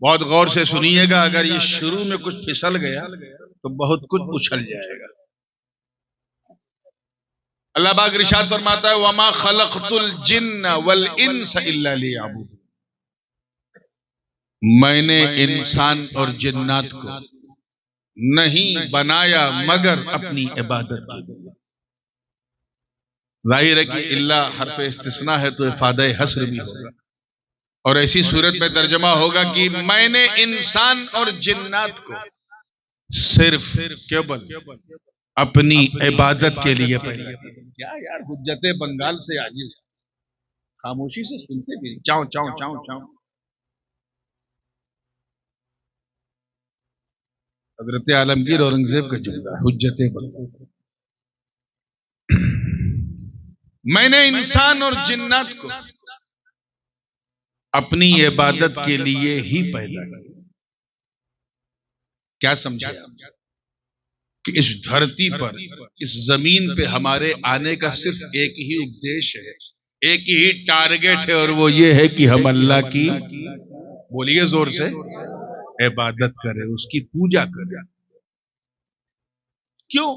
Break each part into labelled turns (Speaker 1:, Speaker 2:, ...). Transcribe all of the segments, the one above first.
Speaker 1: بہت غور سے سنیے گا، اگر یہ شروع میں کچھ پھسل گیا تو بہت کچھ اچھل جائے گا۔ اللہ پاک ارشاد فرماتا ہے وَمَا خَلَقْتُ الْجِنَّ وَالْإِنسَ إِلَّا لِيَعْبُدُونِ، میں نے انسان اور جنات کو نہیں بنایا مگر اپنی عبادت کے لیے۔ ظاہر ہے کہ اللہ حرف استثناء ہے تو افادہ حصر بھی ہوگا، اور ایسی صورت میں ترجمہ ہوگا کہ میں نے انسان اور جنات کو صرف کیبل اپنی عبادت کے لیے پیدا کیا۔ کیا یار حجت بنگال سے عاجز، خاموشی سے سنتے بھی چاؤں چاؤں چاؤں چاؤں۔ حضرت عالمگیر اورنگزیب کا جملہ حجت بنگال، میں نے انسان اور جنات کو اپنی عبادت کے لیے ہی پیدا کیا۔ کیا سمجھا کہ اس دھرتی پر، اس زمین پہ ہمارے آنے کا صرف ایک ہی ادیش ہے، ایک ہی ٹارگٹ ہے، اور وہ یہ ہے کہ ہم اللہ کی، بولیے زور سے، عبادت کریں، اس کی پوجا کریں۔ کیوں؟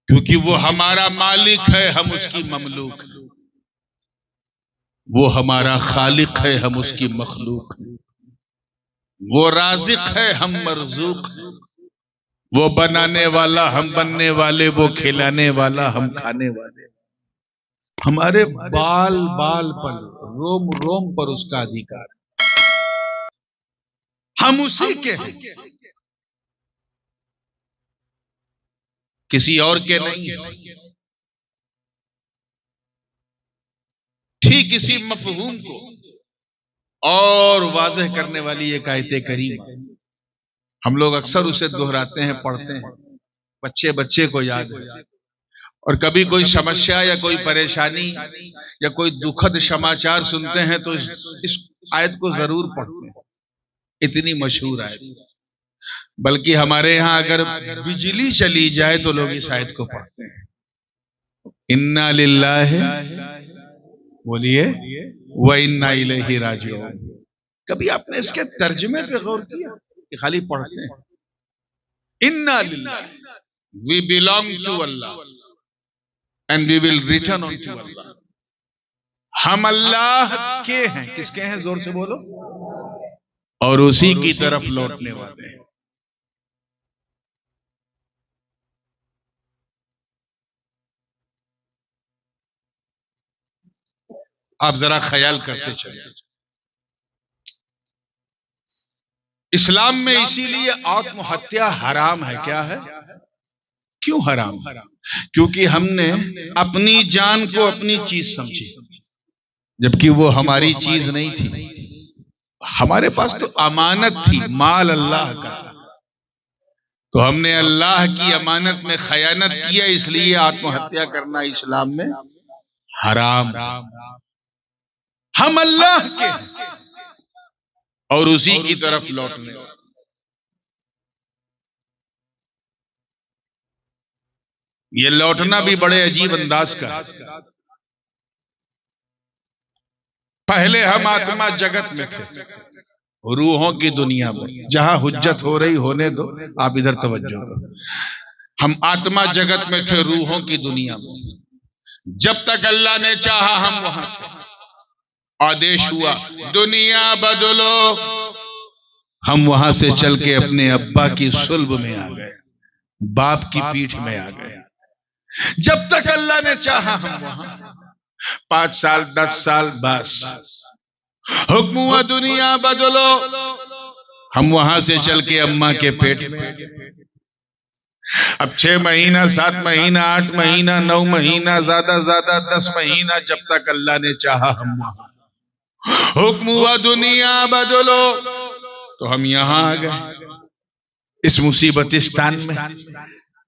Speaker 1: کیونکہ وہ ہمارا مالک ہے، ہم اس کی مملوک ہیں، وہ ہمارا خالق ہے، ہم اس کی مخلوق ہیں، وہ رازق ہے، ہم مرزوق ہیں، وہ بنانے والا، ہم بننے والے، وہ کھلانے والا، ہم کھانے والے، ہمارے بال بال پر، روم روم پر اس کا ادھیکار ہے، ہم اسی کے ہیں، کسی اور کے نہیں۔ ٹھیک اسی مفہوم کو اور واضح کرنے والی ایک آیت کریم، ہم لوگ اکثر اسے دہراتے ہیں، پڑھتے ہیں، بچے بچے کو یاد ہے، اور کبھی کوئی سمسیا یا کوئی پریشانی یا کوئی دکھد سماچار سنتے ہیں تو اس آیت کو ضرور پڑھتے ہیں، اتنی مشہور آیت۔ بلکہ ہمارے ہاں اگر بجلی چلی جائے تو لوگ اس آیت کو پڑھتے ہیں، اِنَّا لِلَّهِ، بولیے، وَإِنَّا إِلَيْهِ رَاجِعُونَ۔ کبھی آپ نے اس کے ترجمے پہ غور کیا کہ خالی پڑھتے ہیں اِنَّا لِلَّهِ، we belong to Allah and we will return unto Allah، ہم اللہ کے ہیں، کس کے ہیں؟ زور سے بولو، اور اسی کی طرف لوٹنے والے ہیں۔ آپ ذرا خیال کرتے چلیں، اسلام میں اسی لیے آتم ہتیا حرام ہے۔ کیا ہے؟ کیوں حرام؟ کیونکہ ہم نے اپنی جان کو اپنی چیز سمجھی، جبکہ وہ ہماری چیز نہیں تھی، ہمارے پاس تو امانت تھی، مال اللہ کا، تو ہم نے اللہ کی امانت میں خیانت کیا، اس لیے آتم ہتیا کرنا اسلام میں حرام۔ ہم اللہ کے ہیں اور اسی کی طرف لوٹنے۔ یہ لوٹنا بھی بڑے عجیب انداز کا ہے۔ پہلے ہم آتما جگت میں تھے، روحوں کی دنیا میں، جہاں حجت ہو رہی ہونے دو، آپ ادھر توجہ کرو۔ ہم آتما جگت میں تھے، روحوں کی دنیا میں، جب تک اللہ نے چاہا ہم وہاں تھے، آدیش ہوا دنیا بدلو، ہم وہاں سے چل کے اپنے ابا کی صلب میں آ گئے، باپ کی پیٹھ میں آ گئے۔ جب تک اللہ نے چاہا ہم وہاں، 5 سال 10 سال بس، حکم ہوا دنیا بدلو، ہم وہاں سے چل کے اماں کے پیٹ میں، اب 6 مہینہ 7 مہینہ 8 مہینہ 9 مہینہ زیادہ 10 مہینہ، جب تک اللہ نے چاہا ہم وہاں، حکم ہوا دنیا بدلو، تو ہم یہاں آ گئے، اس مصیبتستان میں،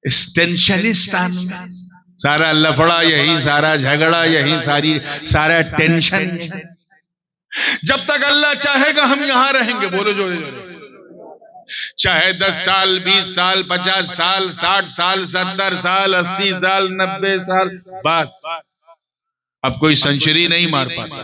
Speaker 1: اس ٹینشنستان میں، سارا لفڑا یہی، سارا جھگڑا یہی، سارا ٹینشن۔ جب تک اللہ چاہے گا ہم یہاں رہیں گے، بولو جوڑے جوڑے، چاہے 10 سال 20 سال 50 سال 60 سال 70 سال 80 سال 90 سال، بس اب کوئی سنچری نہیں مار پاتا،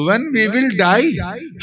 Speaker 1: when we will die,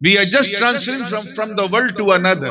Speaker 1: We are just transferring from the world to another.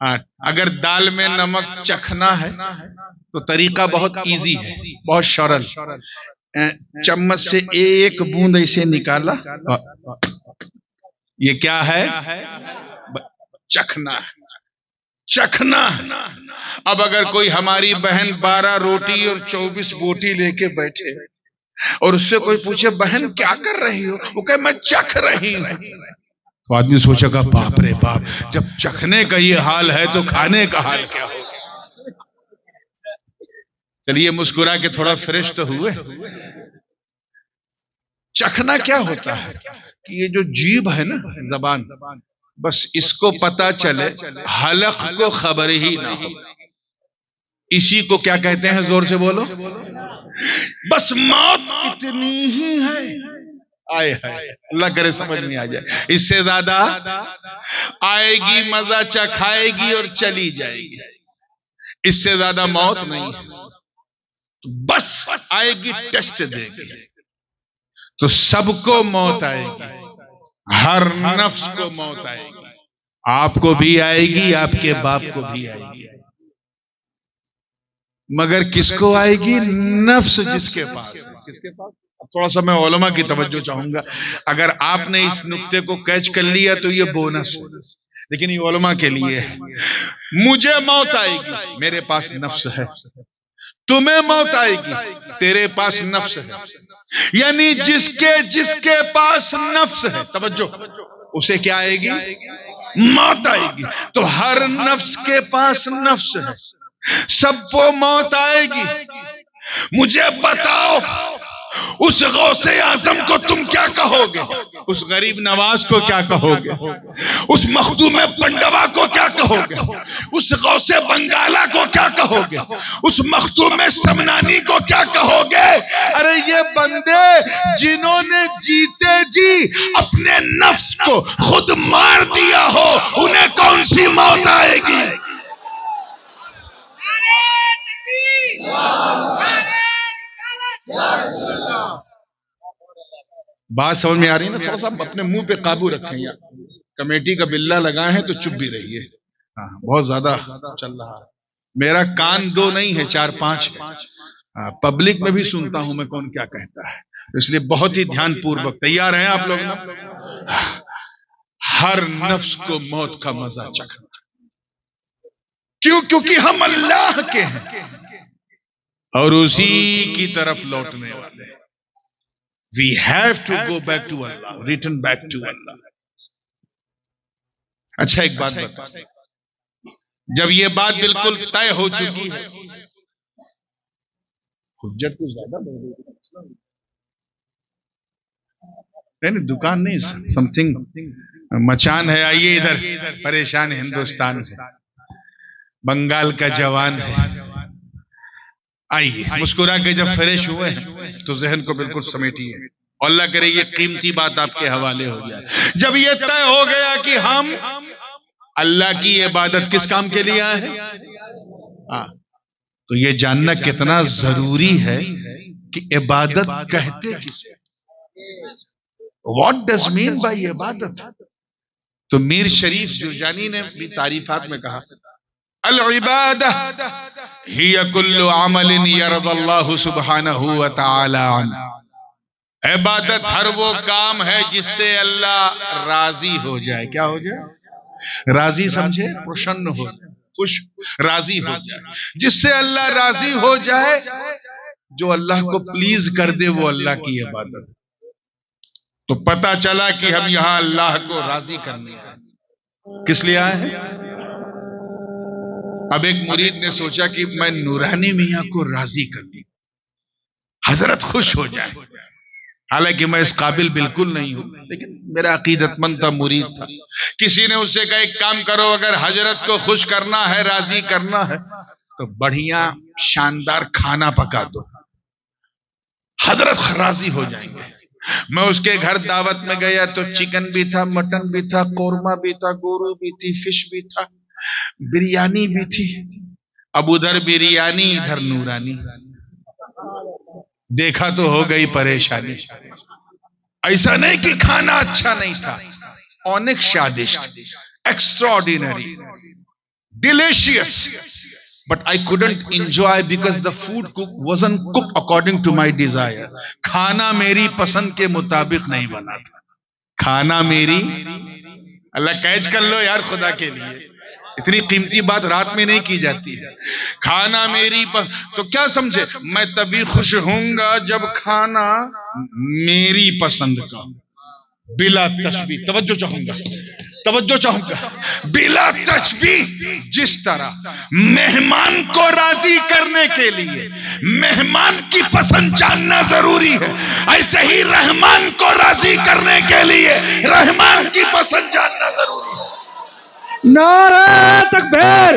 Speaker 1: اگر دال میں نمک چکھنا ہے تو طریقہ بہت ایزی ہے، بہت سرل. چمچ سے ایک بوند اسے نکالا، یہ کیا ہے؟ چکھنا. چکھنا. اب اگر کوئی ہماری بہن 12 روٹی اور 24 بوٹی لے کے بیٹھے اور اس سے کوئی پوچھے بہن کیا کر رہی ہو، وہ کہے میں چکھ رہی ہوں، تو آدمی سوچے گا باپ رے باپ، جب چکھنے کا یہ حال ہے تو کھانے کا حال کیا ہوگا. چلیے مسکرا کے تھوڑا فریش تو ہوئے. چکھنا کیا ہوتا ہے کہ یہ جو جیب ہے نا، زبان، بس اس کو پتا چلے، حلق کو خبر ہی نہ ہو. اسی کو کیا کہتے ہیں؟ زور سے بولو. بس موت اتنی ہی ہے. آئے ہائے، اللہ کرے سمجھ میں آ جائے. اس سے زیادہ آئے گی، مزہ چکھائے گی اور چلی جائے گی. اس سے زیادہ موت نہیں. بس آئے گی، ٹیسٹ دے گی. تو سب کو موت آئے گی، ہر نفس کو موت آئے گی. آپ کو بھی آئے گی، آپ کے باپ کو بھی آئے گی. مگر کس کو آئے گی؟ نفس جس کے پاس. کس کے پاس؟ تھوڑا سا میں علماء کی توجہ چاہوں گا. اگر آپ نے اس نقطے کو کیچ کر لیا تو یہ بونس ہے، لیکن یہ علماء کے لیے ہے. مجھے موت آئے گی، میرے پاس نفس ہے. تمہیں موت آئے گی، تیرے پاس نفس ہے. یعنی جس کے پاس نفس ہے، توجہ، اسے کیا آئے گی؟ موت آئے گی. تو ہر نفس کے پاس نفس ہے، سب کو موت آئے گی. مجھے بتاؤ اس غوث اعظم کو تم کیا کہو گے؟ اس غریب نواز کو کیا کہو گے؟ اس مخدوم پنڈوا کو کیا کہو گے؟ اس غوث بنگالہ کو کیا کہو گے؟ اس مخدوم سمنانی کو کیا کہو گے؟ ارے یہ بندے جنہوں نے جیتے جی اپنے نفس کو خود مار دیا ہو، انہیں کون سی موت آئے گی؟ بات سمجھ میں آ رہی ہے نا؟ تھوڑا سا اپنے منہ پہ قابو رکھیں. یار کمیٹی کا بلہ لگائے ہیں تو چپ بھی رہیے. بہت زیادہ چل رہا ہے. میرا کان 2 نہیں ہے، 4-5 ہے. پبلک میں بھی سنتا ہوں میں کون کیا کہتا ہے، اس لیے بہت ہی دھیان پوروک. تیار ہیں آپ لوگ نا؟ ہر نفس کو موت کا مزہ چکھنا. کیوں؟ کیونکہ ہم اللہ کے ہیں اور اسی کی طرف لوٹنے والے ہیں. We have to go back to Allah, return back to Allah. اچھا ایک بات بتا، جب یہ بات بالکل طے ہو چکی ہے، حجت کو زیادہ بڑھ گئی. نہیں دکان نہیں، سم تھنگ مچان ہے. آئیے ادھر، پریشان ہندوستان سے، بنگال کا جوان ہے. آئیے مسکرا کے جب فریش ہوئے ہیں تو ذہن کو بالکل سمیٹیے. اللہ کرے یہ قیمتی بات آپ کے حوالے ہو جائے. جب یہ طے ہو گیا کہ ہم اللہ کی عبادت کس کام کے لیے آئے ہیں، تو یہ جاننا کتنا ضروری ہے کہ عبادت کہتے کسے. What does mean by عبادت؟ تو میر شریف جرجانی نے بھی تعریفات میں کہا، العبادہ ہی کل عمل یرضی اللہ سبحانہ وتعالی عنہ. عبادت ہر وہ کام ہے جس سے اللہ راضی ہو جائے. کیا ہو جائے؟ راضی. سمجھے؟ پرسن ہو جائے، خوش، راضی ہو جائے. جس سے اللہ راضی ہو جائے، جو اللہ کو پلیز کر دے، وہ اللہ کی عبادت. تو پتا چلا کہ ہم یہاں اللہ کو راضی کرنے ہیں. کس لیے آئے ہیں؟ اب ایک مرید نے سوچا کہ میں نورانی میاں کو راضی کر دوں، حضرت خوش ہو جائے. حالانکہ میں اس قابل بالکل نہیں ہوں، لیکن میرا عقیدت مند تھا، مرید تھا. کسی نے اس سے کہا ایک کام کرو، اگر حضرت کو خوش کرنا ہے، راضی کرنا ہے، تو بڑھیا شاندار کھانا پکا دو، حضرت راضی ہو جائیں گے. میں اس کے گھر دعوت میں گیا تو چکن بھی تھا، مٹن بھی تھا، قورمہ بھی تھا، گورو بھی تھی، فش بھی تھا، بریانی بھی تھی. اب ادھر بریانی، ادھر نورانی. دیکھا تو ہو گئی پریشانی. ایسا نہیں کہ کھانا اچھا نہیں تھا، اونک شادشت، extra ordinary. delicious, but I couldn't enjoy because the food wasn't cooked according to my desire. کھانا میری پسند کے مطابق نہیں بنا تھا. کھانا میری، اللہ کیچ کر لو یار خدا کے لیے، اتنی قیمتی بات رات میں نہیں کی جاتی ہے. کھانا میری تو کیا سمجھے، میں تبھی خوش ہوں گا جب کھانا میری پسند کا، بلا تشبیہ. توجہ چاہوں گا بلا تشبیہ. جس طرح مہمان کو راضی کرنے کے لیے مہمان کی پسند جاننا ضروری ہے، ایسے ہی رحمان کو راضی کرنے کے لیے رحمان کی پسند جاننا ضروری ہے.
Speaker 2: نعرہ تکبیر،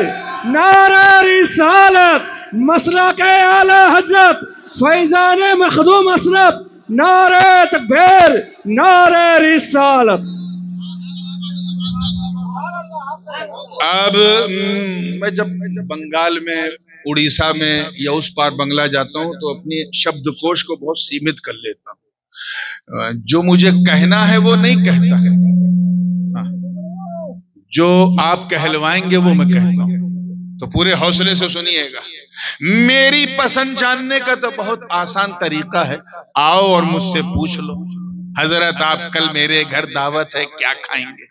Speaker 2: نعرہ رسالت، مسلک اعلی حضرت فیضان مخدوم اشرف. نعرہ تکبیر، نعرہ رسالت.
Speaker 1: اب میں جب بنگال میں، اڑیسہ میں یا اس پار بنگلہ جاتا ہوں تو اپنی شبد کوش کو بہت سیمت کر لیتا ہوں. جو مجھے کہنا ہے وہ نہیں کہتا ہے، جو آپ کہلوائیں گے وہ میں کہتا ہوں. تو پورے حوصلے سے سنیے گا. میری پسند جاننے کا تو بہت آسان طریقہ ہے. آؤ اور مجھ سے پوچھ لو، حضرت آپ کل میرے گھر دعوت ہے، کیا کھائیں گے؟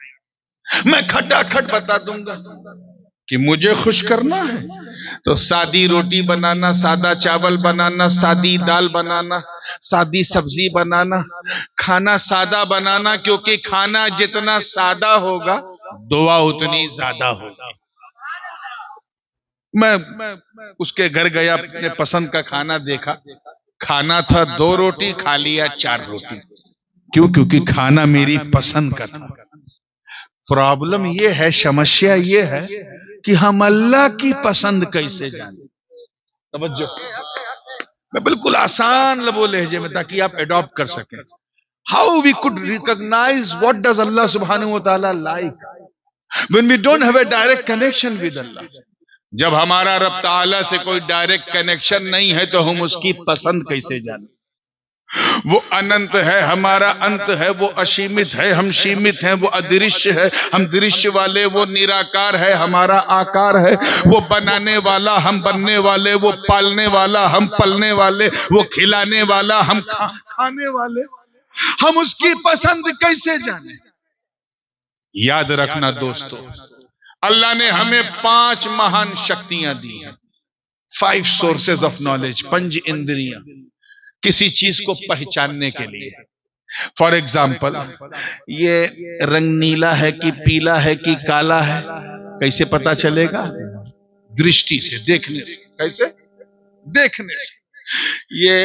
Speaker 1: میں کھٹا کھٹ بتا دوں گا کہ مجھے خوش کرنا ہے تو سادی روٹی بنانا، سادہ چاول بنانا، سادی دال بنانا، سادی سبزی بنانا، کھانا سادہ بنانا، کیونکہ کھانا جتنا سادہ ہوگا دعا اتنی زیادہ ہوگی. میں اس کے گھر گیا، اپنے پسند کا کھانا دیکھا، کھانا تھا 2 روٹی، کھا لیا 4 روٹی. کیوں؟ کیونکہ کھانا میری پسند کا تھا. پرابلم یہ ہے، سمسیا یہ ہے کہ ہم اللہ کی پسند کیسے جانیں. توجہ، میں بالکل آسان لبو لہجے میں تاکہ آپ ایڈاپٹ کر سکیں. How we could recognize what does Allah subhanahu wa ta'ala like when we don't have a direct connection with Allah. جب ہمارا رب تعالیٰ سے کوئی ڈائریکٹ کنیکشن نہیں ہے تو ہم اس کی پسند کیسے جانیں. وہ اننت ہے، ہمارا انت ہے. وہ اشیمت ہے، ہم شیمت ہیں. وہ ادرشیہ ہے، ہم درشیہ والے. وہ نراکار ہے، ہمارا آکار ہے. وہ بنانے والا، ہم بننے والے. وہ پالنے والا، ہم پلنے والے. وہ کھلانے والا، ہم کھانے والے. ہم اس کی پسند کیسے جانیں؟ یاد رکھنا دوستو، اللہ نے ہمیں 5 مہان شکتیاں دی ہیں. 5 سورسز آف نالج، 5 اندریاں کسی چیز کو پہچاننے کے لیے. فار ایگزامپل، یہ رنگ نیلا ہے کہ پیلا ہے کہ کالا ہے، کیسے پتا چلے گا؟ درشٹی سے، دیکھنے سے. کیسے؟ دیکھنے سے. یہ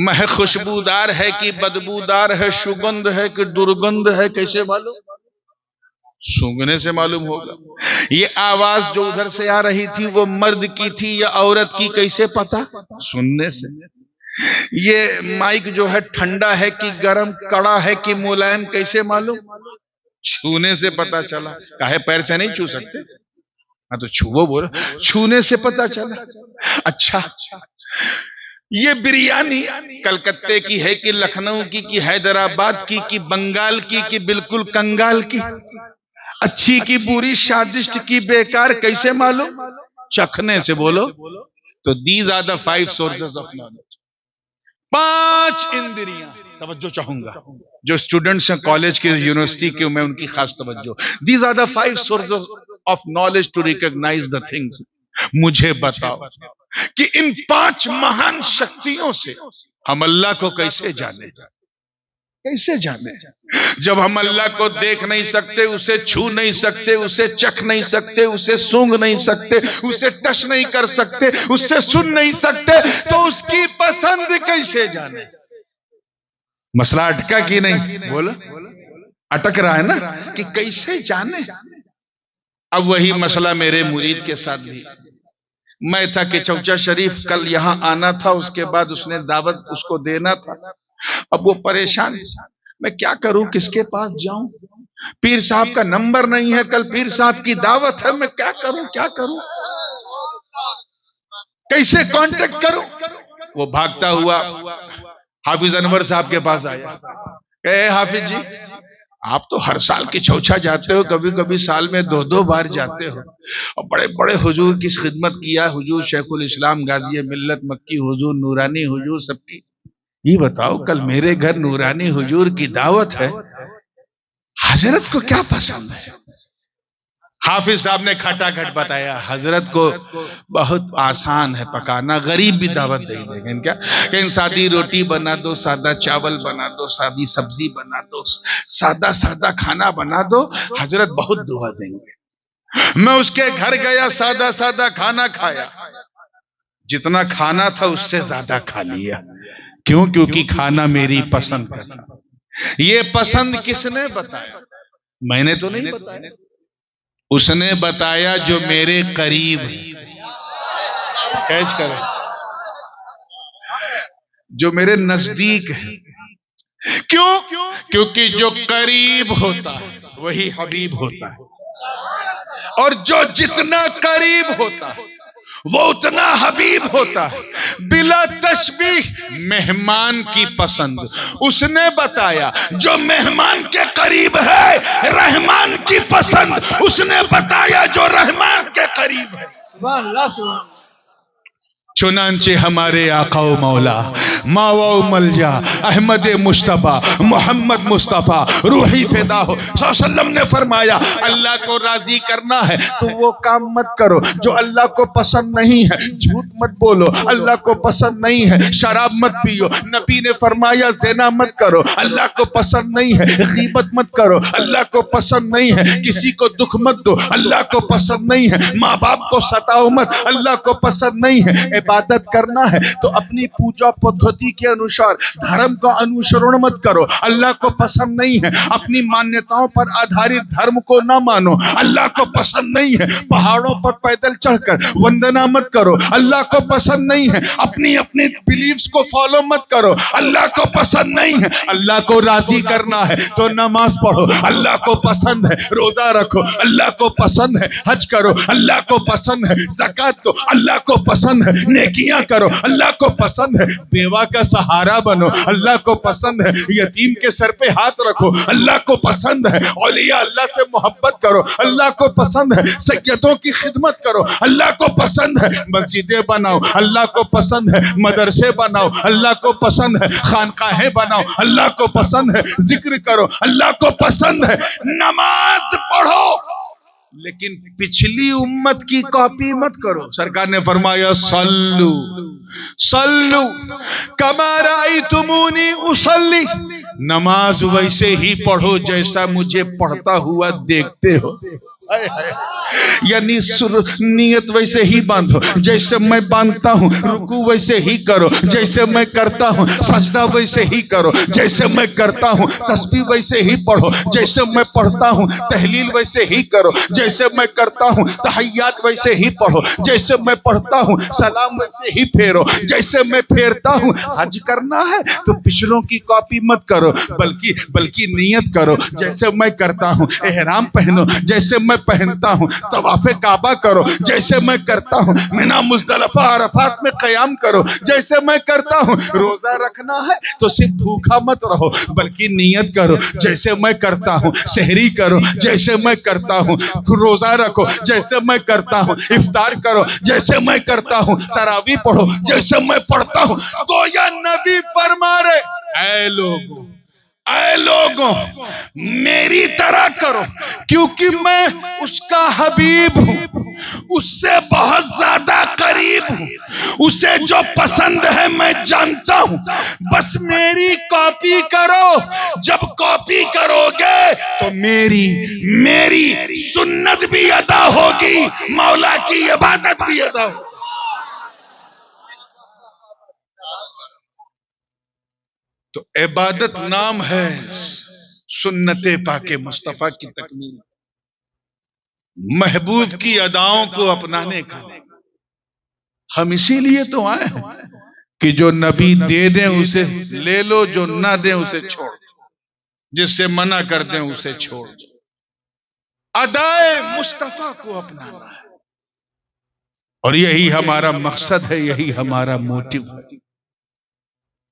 Speaker 1: مہک خوشبودار ہے کہ بدبودار ہے، سگندھ ہے کہ درگندھ ہے، کیسے معلوم؟ سونگنے سے معلوم ہوگا. یہ آواز جو ادھر سے آ رہی تھی وہ مرد کی تھی یا عورت کی، کیسے پتا؟ سننے سے. یہ مائک جو ہے ٹھنڈا ہے کہ گرم، کڑا ہے کہ ملائم، کیسے معلوم؟ چھونے سے پتا چلا. کاہے پیر سے نہیں چھو سکتے؟ ہاں تو چھو بول، چھونے سے پتا چلا. اچھا، یہ بریانی کلکتے کی ہے کہ لکھنؤ کی کہ حیدرآباد کی کہ بنگال کی کہ بالکل کنگال کی؟ اچھی کی بری، شادشت کی بیکار، کیسے معلوم؟ چکھنے سے. بولو. تو these are the 5 sources of knowledge. 5 اندریاں. توجہ چاہوں گا جو اسٹوڈنٹس ہیں کالج کے، یونیورسٹی کے، میں ان کی خاص توجہ. These are the 5 sources of knowledge to recognize the things. مجھے بتاؤ کہ ان 5 مہان شکتیوں سے ہم اللہ کو کیسے جانیں؟ کیسے جانے؟ جب ہم اللہ کو دیکھ نہیں سکتے، اسے چھو نہیں سکتے، اسے چکھ نہیں سکتے، اسے سونگ نہیں سکتے، اسے ٹچ نہیں کر سکتے، اسے سن نہیں سکتے، تو اس کی پسند کیسے جانے؟ مسئلہ اٹکا کی نہیں؟ بولو. اٹک رہا ہے نا کہ کیسے جانے. اب وہی مسئلہ میرے مرید کے ساتھ بھی. میں تھا کہ چوچا شریف کل یہاں آنا تھا، اس کے بعد اس نے دعوت اس کو دینا تھا. اب وہ پریشان، میں کیا کروں، کس کے پاس جاؤں؟ پیر صاحب کا نمبر نہیں ہے، کل پیر صاحب کی دعوت ہے، میں کیا کروں کیسے کانٹیکٹ کروں؟ وہ بھاگتا ہوا حافظ انور صاحب کے پاس آیا. اے حافظ جی، آپ تو ہر سال کی چھوچھا جاتے ہو، کبھی کبھی سال میں 2 بار جاتے ہو، اور بڑے بڑے حضور کی خدمت کیا، حضور شیخ الاسلام غازی ملت مکی حضور نورانی حضور سب کی. یہ بتاؤ کل میرے گھر نورانی حضور کی دعوت ہے، حضرت کو کیا پسند ہے؟ حافظ صاحب نے کھٹا کھٹ بتایا، حضرت کو بہت آسان ہے پکانا، غریب بھی دعوت دے دیں گے. کیا کہ سادی روٹی بنا دو، سادہ چاول بنا دو، سادی سبزی بنا دو، سادہ سادہ کھانا بنا دو، حضرت بہت دعا دیں گے. میں اس کے گھر گیا، سادہ سادہ کھانا کھایا، جتنا کھانا تھا اس سے زیادہ کھا لیا. کیوں؟ کیونکہ کھانا میری پسند کا تھا. یہ پسند کس نے بتایا؟ میں نے تو نہیں بتایا، اس نے بتایا جو میرے قریب کیچ کرے، جو میرے نزدیک ہے. کیوں؟ کیونکہ جو قریب ہوتا ہے وہی حبیب ہوتا ہے، اور جو جتنا قریب ہوتا ہے وہ اتنا حبیب ہوتا ہے. بلا تشبیہ مہمان کی پسند اس نے بتایا، جو مہمان کے قریب ہے رحمان کی پسند اس نے بتایا، جو رحمان کے قریب ہے.
Speaker 2: سبحان اللہ سبحان اللہ.
Speaker 1: چنانچہ ہمارے آقا و مولا ماوا و ملجا احمد مصطفیٰ محمد مصطفیٰ روحی فدا ہو صلی اللہ علیہ وسلم نے فرمایا، اللہ کو راضی کرنا ہے تو وہ کام مت کرو جو اللہ کو پسند نہیں ہے. جھوٹ مت بولو، اللہ کو پسند نہیں ہے. شراب مت پیو، نبی نے فرمایا زنا مت کرو، اللہ کو پسند نہیں ہے. غیبت مت کرو، اللہ کو پسند نہیں ہے. کسی کو دکھ مت دو، اللہ کو پسند نہیں ہے. ماں باپ کو ستاؤ مت، اللہ کو پسند نہیں ہے. عبادت کرنا ہے تو اپنی پوجا پدھتی کے انوسار دھرم کا انوسرن مت کرو، اللہ کو پسند نہیں ہے. اپنی مانیتاؤں پر آدھارت دھرم کو نہ مانو، اللہ کو پسند نہیں ہے. پہاڑوں پر پیدل چڑھ کر وندنا مت کرو، اللہ کو پسند نہیں ہے. اپنی اپنی بلیفز کو فالو مت کرو، اللہ کو پسند نہیں ہے. اللہ کو راضی کرنا ہے تو نماز پڑھو، اللہ کو پسند ہے. روزہ رکھو، اللہ کو پسند ہے. حج کرو، اللہ کو پسند ہے. زکات دو، اللہ کو پسند ہے. نیکیاں کرو، اللہ کو پسند ہے. بیوہ کا سہارا بنو، اللہ کو پسند ہے. یتیم کے سر پہ ہاتھ رکھو، اللہ کو پسند ہے. اولیاء اللہ سے محبت کرو، اللہ کو پسند ہے. سیدوں کی خدمت کرو، اللہ کو پسند ہے. مسجدیں بناؤ، اللہ کو پسند ہے. مدرسے بناؤ، اللہ کو پسند ہے. خانقاہیں بناؤ، اللہ کو پسند ہے. ذکر کرو، اللہ کو پسند ہے. نماز پڑھو، لیکن پچھلی امت کی کاپی مت کرو. سرکار نے فرمایا صلو صلو کما رأیتمونی اصلی، نماز ویسے ہی پڑھو جیسا مجھے پڑھتا ہوا دیکھتے ہو. یعنی نیت ویسے ہی باندھو جیسے میں باندھتا ہوں. رکوع ویسے ہی کرو جیسے میں کرتا ہوں. سجدہ ویسے ہی کرو جیسے میں کرتا ہوں. تسبیح ویسے ہی پڑھو جیسے میں پڑھتا ہوں. تحلیل ویسے ہی کرو جیسے میں کرتا ہوں. تحیات ویسے ہی پڑھو جیسے میں پڑھتا ہوں. سلام ویسے ہی پھیرو جیسے میں پھیرتا ہوں. حج کرنا ہے تو پچھلوں کی کاپی مت کرو، بلکہ نیت کرو جیسے میں کرتا ہوں. احرام پہنو جیسے میں پہنتا ہوں. طواف کعبہ کرو جیسے میں کرتا ہوں. مینا مزدلفہ عرفات میں قیام کرو جیسے میں کرتا ہوں. روزہ رکھنا ہے تو صرف بھوکا مت رہو، بلکہ نیت کرو جیسے میں کرتا ہوں. سحری کرو جیسے میں کرتا ہوں. روزہ رکھو جیسے میں کرتا ہوں. افطار کرو جیسے میں کرتا ہوں. تراویح پڑھو جیسے میں پڑھتا ہوں. گویا نبی فرما رہے اے لوگوں میری طرح کرو، کیونکہ میں اس کا حبیب ہوں، اس سے بہت زیادہ قریب ہوں. اسے جو پسند ہے میں جانتا ہوں. بس میری کاپی کرو. جب کاپی کرو گے تو میری سنت بھی ادا ہوگی، مولا کی عبادت بھی ادا ہوگی. تو عبادت نام ہے سنت پاک مصطفیٰ کی تکمیل، محبوب کی اداؤں کو اپنانے کا. ہم اسی لیے تو آئے ہیں کہ جو نبی دے دیں اسے لے لو، جو نہ دیں اسے چھوڑ دو، جس سے منع کر دیں اسے چھوڑ دو. ادائے مصطفیٰ کو اپنانا ہے، اور یہی ہمارا مقصد ہے، یہی ہمارا موٹیو ہے.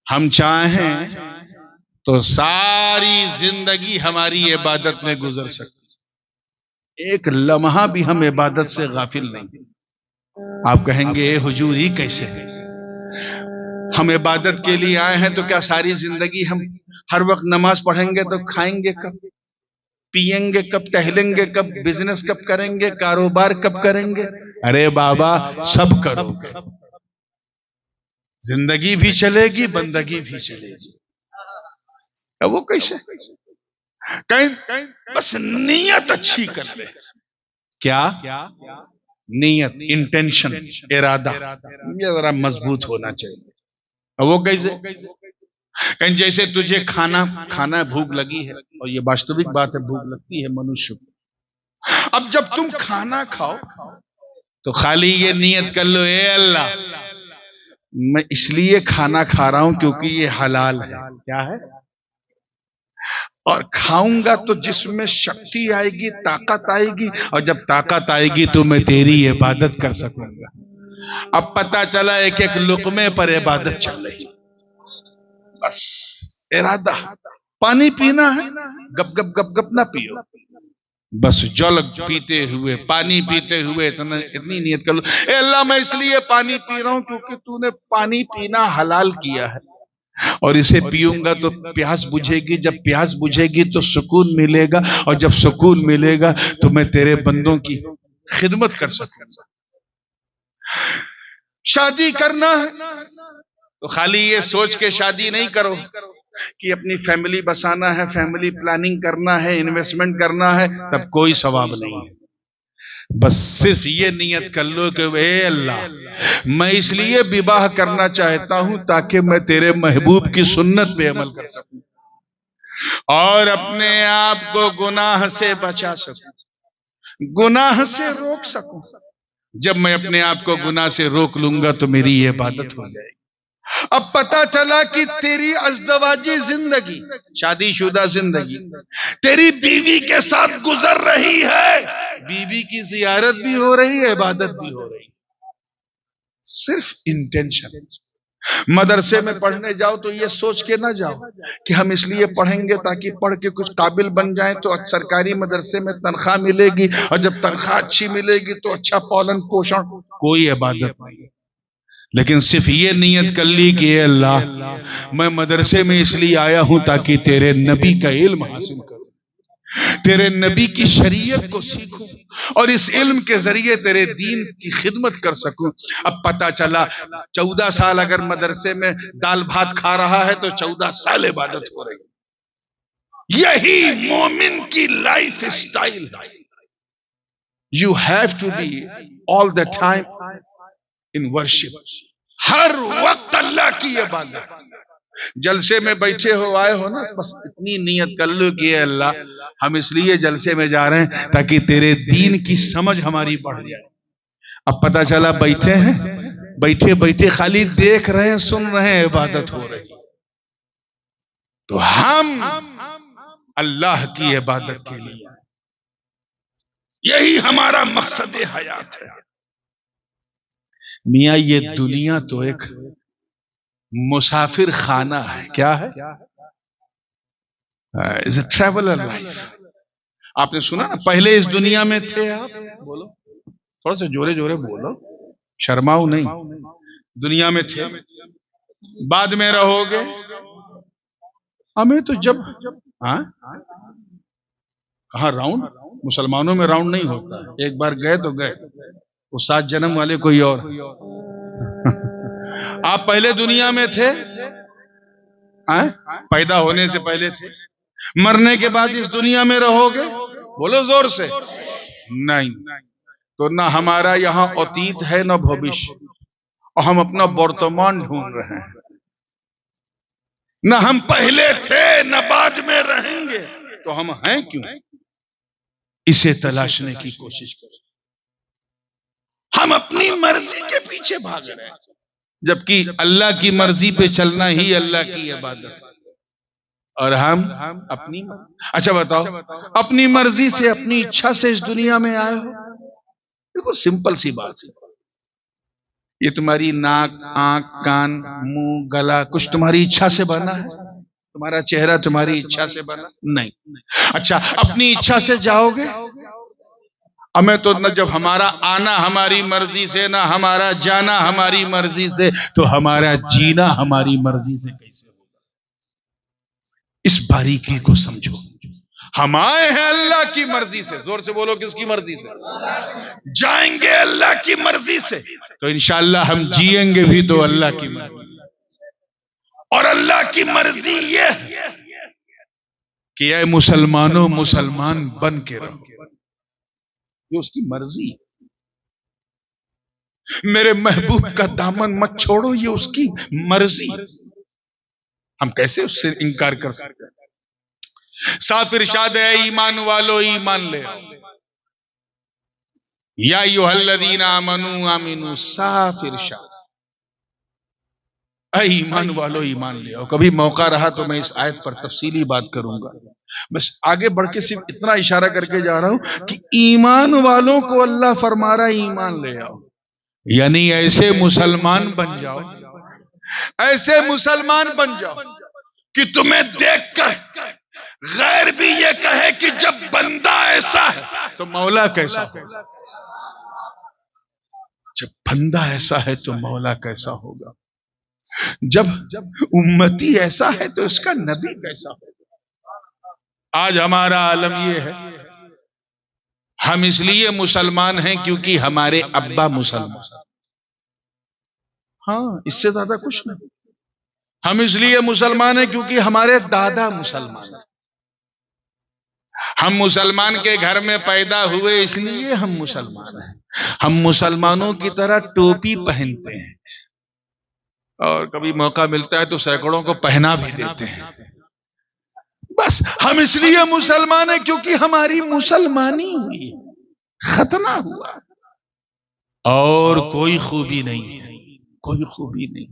Speaker 1: ہم چاہیں تو ساری زندگی ہماری عبادت میں گزر سکتی، ایک لمحہ بھی ہم عبادت سے غافل نہیں۔ آپ کہیں گے اے حضور ہی کیسے؟ ہم عبادت کے لیے آئے ہیں تو کیا ساری زندگی ہم ہر وقت نماز پڑھیں گے تو کھائیں گے کب، پیئیں گے کب، ٹہلیں گے کب، بزنس کب کریں گے، کاروبار کب کریں گے؟ ارے بابا سب کرو گے، زندگی بھی چلے گی، بندگی بھی چلے گی۔ وہ کیسے؟ بس نیت اچھی کر لے۔ کیا نیت، انٹینشن، ارادہ یہ ذرا مضبوط ہونا چاہیے۔ وہ کیسے؟ جیسے تجھے کھانا بھوک لگی ہے، اور یہ واستوک بات ہے، بھوک لگتی ہے منوشیہ کو۔ اب جب تم کھانا کھاؤ تو خالی یہ نیت کر لو، اے اللہ میں اس لیے کھانا کھا رہا ہوں کیونکہ یہ حلال ہے۔ کیا ہے؟ اور کھاؤں گا تو جسم میں شکتی آئے گی، طاقت آئے گی، اور جب طاقت آئے گی تو میں تیری عبادت کر سکوں گا۔ اب پتا چلا ایک ایک لقمے پر عبادت چل رہی، بس ارادہ۔ پانی پینا ہے، گپ گپ گپ گپ نہ پیو، بس جل پیتے ہوئے، پانی پیتے ہوئے اتنی نیت کر لو، اے اللہ میں اس لیے پانی پی رہا ہوں کیونکہ تو نے پانی پینا حلال کیا ہے، اور اسے پیوں گا تو پیاس بجھے گی، جب پیاس بجھے گی تو سکون ملے گا، اور جب سکون ملے گا تو میں تیرے بندوں کی خدمت کر سکوں گا۔ شادی کرنا ہے تو خالی یہ سوچ کے شادی نہیں کرو کہ اپنی فیملی بسانا ہے، فیملی پلاننگ کرنا ہے، انویسٹمنٹ کرنا ہے، تب کوئی ثواب نہیں ہے۔ بس صرف یہ نیت کر لو کہ اے اللہ میں اس لیے بواہ کرنا چاہتا ہوں تاکہ میں تیرے محبوب کی سنت پہ عمل کر سکوں اور اپنے آپ کو گناہ سے بچا سکوں، گناہ سے روک سکوں۔ جب میں اپنے آپ کو گناہ سے روک لوں گا تو میری یہ عبادت ہو جائے گی۔ اب پتا چلا کہ تیری ازدواجی زندگی، شادی شدہ زندگی تیری بیوی کے ساتھ گزر رہی ہے، بیوی کی زیارت بھی ہو رہی ہے، عبادت بھی ہو رہی ہے، صرف انٹینشن۔ مدرسے میں پڑھنے جاؤ تو یہ سوچ کے نہ جاؤ کہ ہم اس لیے پڑھیں گے تاکہ پڑھ کے کچھ قابل بن جائیں تو سرکاری مدرسے میں تنخواہ ملے گی، اور جب تنخواہ اچھی ملے گی تو اچھا پالن پوشن، کوئی عبادت نہیں۔ لیکن صرف یہ نیت کر لی کہ اے اللہ میں مدرسے میں اس لیے آیا ہوں تاکہ تیرے نبی کا علم حاصل کروں، تیرے نبی کی شریعت کو سیکھوں، اور اس علم کے ذریعے تیرے دین کی خدمت کر سکوں۔ اب پتا چلا 14 سال اگر مدرسے میں دال بھات کھا رہا ہے تو 14 سال عبادت ہو رہی۔ یہی مومن کی life style. You have to be all the time in worship، ہر وقت اللہ کی عبادت۔ جلسے میں بیٹھے ہو، آئے ہو نا، بس اتنی نیت کر لو کہ اے اللہ ہم اس لیے جلسے میں جا رہے ہیں تاکہ تیرے دین کی سمجھ ہماری بڑھ جائے۔ اب پتا چلا بیٹھے ہیں، بیٹھے بیٹھے خالی دیکھ رہے ہیں، سن رہے ہیں، عبادت ہو رہی۔ تو ہم اللہ کی عبادت کے لیے، یہی ہمارا مقصد حیات ہے۔ میاں یہ دنیا تو ایک مسافر خانہ ہے۔ کیا ہے؟ is a traveler life۔ آپ نے سنا نا، پہلے اس دنیا میں تھے آپ، بولو تھوڑا سا جورے جورے بولو، شرماؤ نہیں، دنیا میں تھے، بعد میں رہو گے۔ ہمیں تو جب کہاں راؤنڈ، مسلمانوں میں راؤنڈ نہیں ہوتا، ایک بار گئے تو گئے، وہ 7 جنم والے کوئی اور۔ آپ پہلے دنیا میں تھے، پیدا ہونے سے پہلے تھے، مرنے کے بعد اس دنیا میں رہو گے، بولو زور سے، نہیں۔ تو نہ ہمارا یہاں اتیت ہے نہ بھوش، اور ہم اپنا ورتمان ڈھونڈ رہے ہیں، نہ ہم پہلے تھے نہ بعد میں رہیں گے، تو ہم ہیں کیوں؟ اسے تلاشنے کی کوشش کریں۔ ہم اپنی مرضی کے پیچھے بھاگ رہے ہیں، جبکہ اللہ کی مرضی پہ چلنا ہی اللہ کی عبادت ہے۔ اور ہم اپنی، اچھا بتاؤ، اپنی مرضی سے، اپنی اچھا سے اس دنیا میں آئے ہو؟ دیکھو سمپل سی بات ہے، یہ تمہاری ناک، آنکھ، کان، منہ، گلا کچھ تمہاری اچھا سے بنا ہے؟ تمہارا چہرہ تمہاری اچھا سے بنا نہیں. اچھا اپنی اچھا سے جاؤ گے؟ ہمیں تو نہ جب ہمارا آنا ہماری مرضی سے، نہ ہمارا جانا ہماری مرضی سے، تو ہمارا جینا ہماری مرضی سے کیسے ہوگا؟ اس باریکی کو سمجھو. ہم آئے ہیں اللہ کی مرضی سے. زور سے بولو، کس کی مرضی سے؟ جائیں گے اللہ کی مرضی سے، تو انشاءاللہ ہم جیئیں گے بھی تو اللہ کی مرضی سے. اور اللہ کی مرضی یہ کہ اے مسلمانوں مسلمان بن کے رہو، یہ اس کی مرضی. میرے محبوب کا دامن مت چھوڑو، یہ اس کی مرضی. ہم کیسے اس سے انکار کر سکتے ہیں؟ ساتھ ارشاد ہے ایمان والو ایمان لے آؤ. یا ایھا الذین آمنوا آمنوا، صاف ارشاد. اے ایمان والو ایمان لے آؤ. کبھی موقع رہا تو میں اس آیت پر تفصیلی بات کروں گا. بس آگے بڑھ کے صرف اتنا اشارہ کر کے جا رہا ہوں کہ ایمان والوں کو اللہ فرما رہا ایمان لے آؤ، یعنی ایسے مسلمان بن جاؤ، ایسے مسلمان بن جاؤ کہ تمہیں دیکھ کر غیر بھی یہ کہے کہ جب بندہ ایسا ہے تو مولا کیسا ہوگا. جب بندہ ایسا ہے تو مولا کیسا ہوگا. جب امتی ایسا ہے تو اس کا نبی کیسا ہوگا. آج ہمارا عالم یہ ہے، ہم اس لیے مسلمان ہیں کیونکہ ہمارے ابا مسلمان. ہاں، اس سے زیادہ کچھ نہیں. ہم اس لیے مسلمان ہیں کیونکہ ہمارے دادا مسلمان ہیں. ہم مسلمان کے گھر میں پیدا ہوئے اس لیے ہم مسلمان ہیں. ہم مسلمانوں کی طرح ٹوپی پہنتے ہیں، اور کبھی موقع ملتا ہے تو سینکڑوں کو پہنا بھی دیتے ہیں. بس ہم اس لیے مسلمان ہیں کیونکہ ہماری مسلمانی ہوئی، ختنہ ہوا، اور کوئی خوبی نہیں ہے، کوئی خوبی نہیں.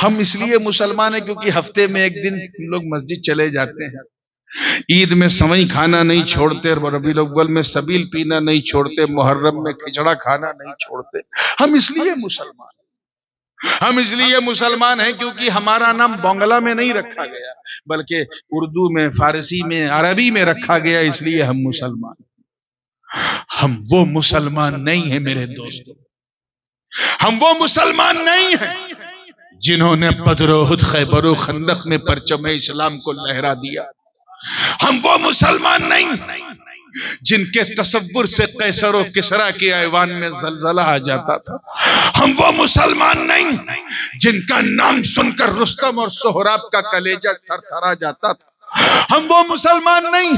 Speaker 1: ہم اس لیے مسلمان ہیں کیونکہ ہفتے میں ایک دن ہم لوگ مسجد چلے جاتے ہیں، عید میں سوئی کھانا نہیں چھوڑتے، ربیع الاول میں سبیل پینا نہیں چھوڑتے، محرم میں کھچڑا کھانا نہیں چھوڑتے. ہم اس لیے مسلمان ہیں. ہم اس لیے مسلمان ہیں کیونکہ ہمارا نام بنگلہ میں نہیں رکھا گیا بلکہ اردو میں، فارسی میں، عربی میں رکھا گیا، اس لیے ہم مسلمان ہیں. ہم وہ مسلمان نہیں ہیں میرے دوستو، ہم وہ مسلمان نہیں ہیں جنہوں نے بدر و احد، خیبر و خندق میں پرچم اسلام کو لہرا دیا. ہم وہ مسلمان نہیں جن کے تصور سے قیصر و کسریٰ کے ایوان میں زلزلہ آ جاتا تھا. ہم وہ مسلمان نہیں جن کا نام سن کر رستم اور سہراب کا کلیجہ تھر تھرا جاتا تھا. ہم وہ مسلمان نہیں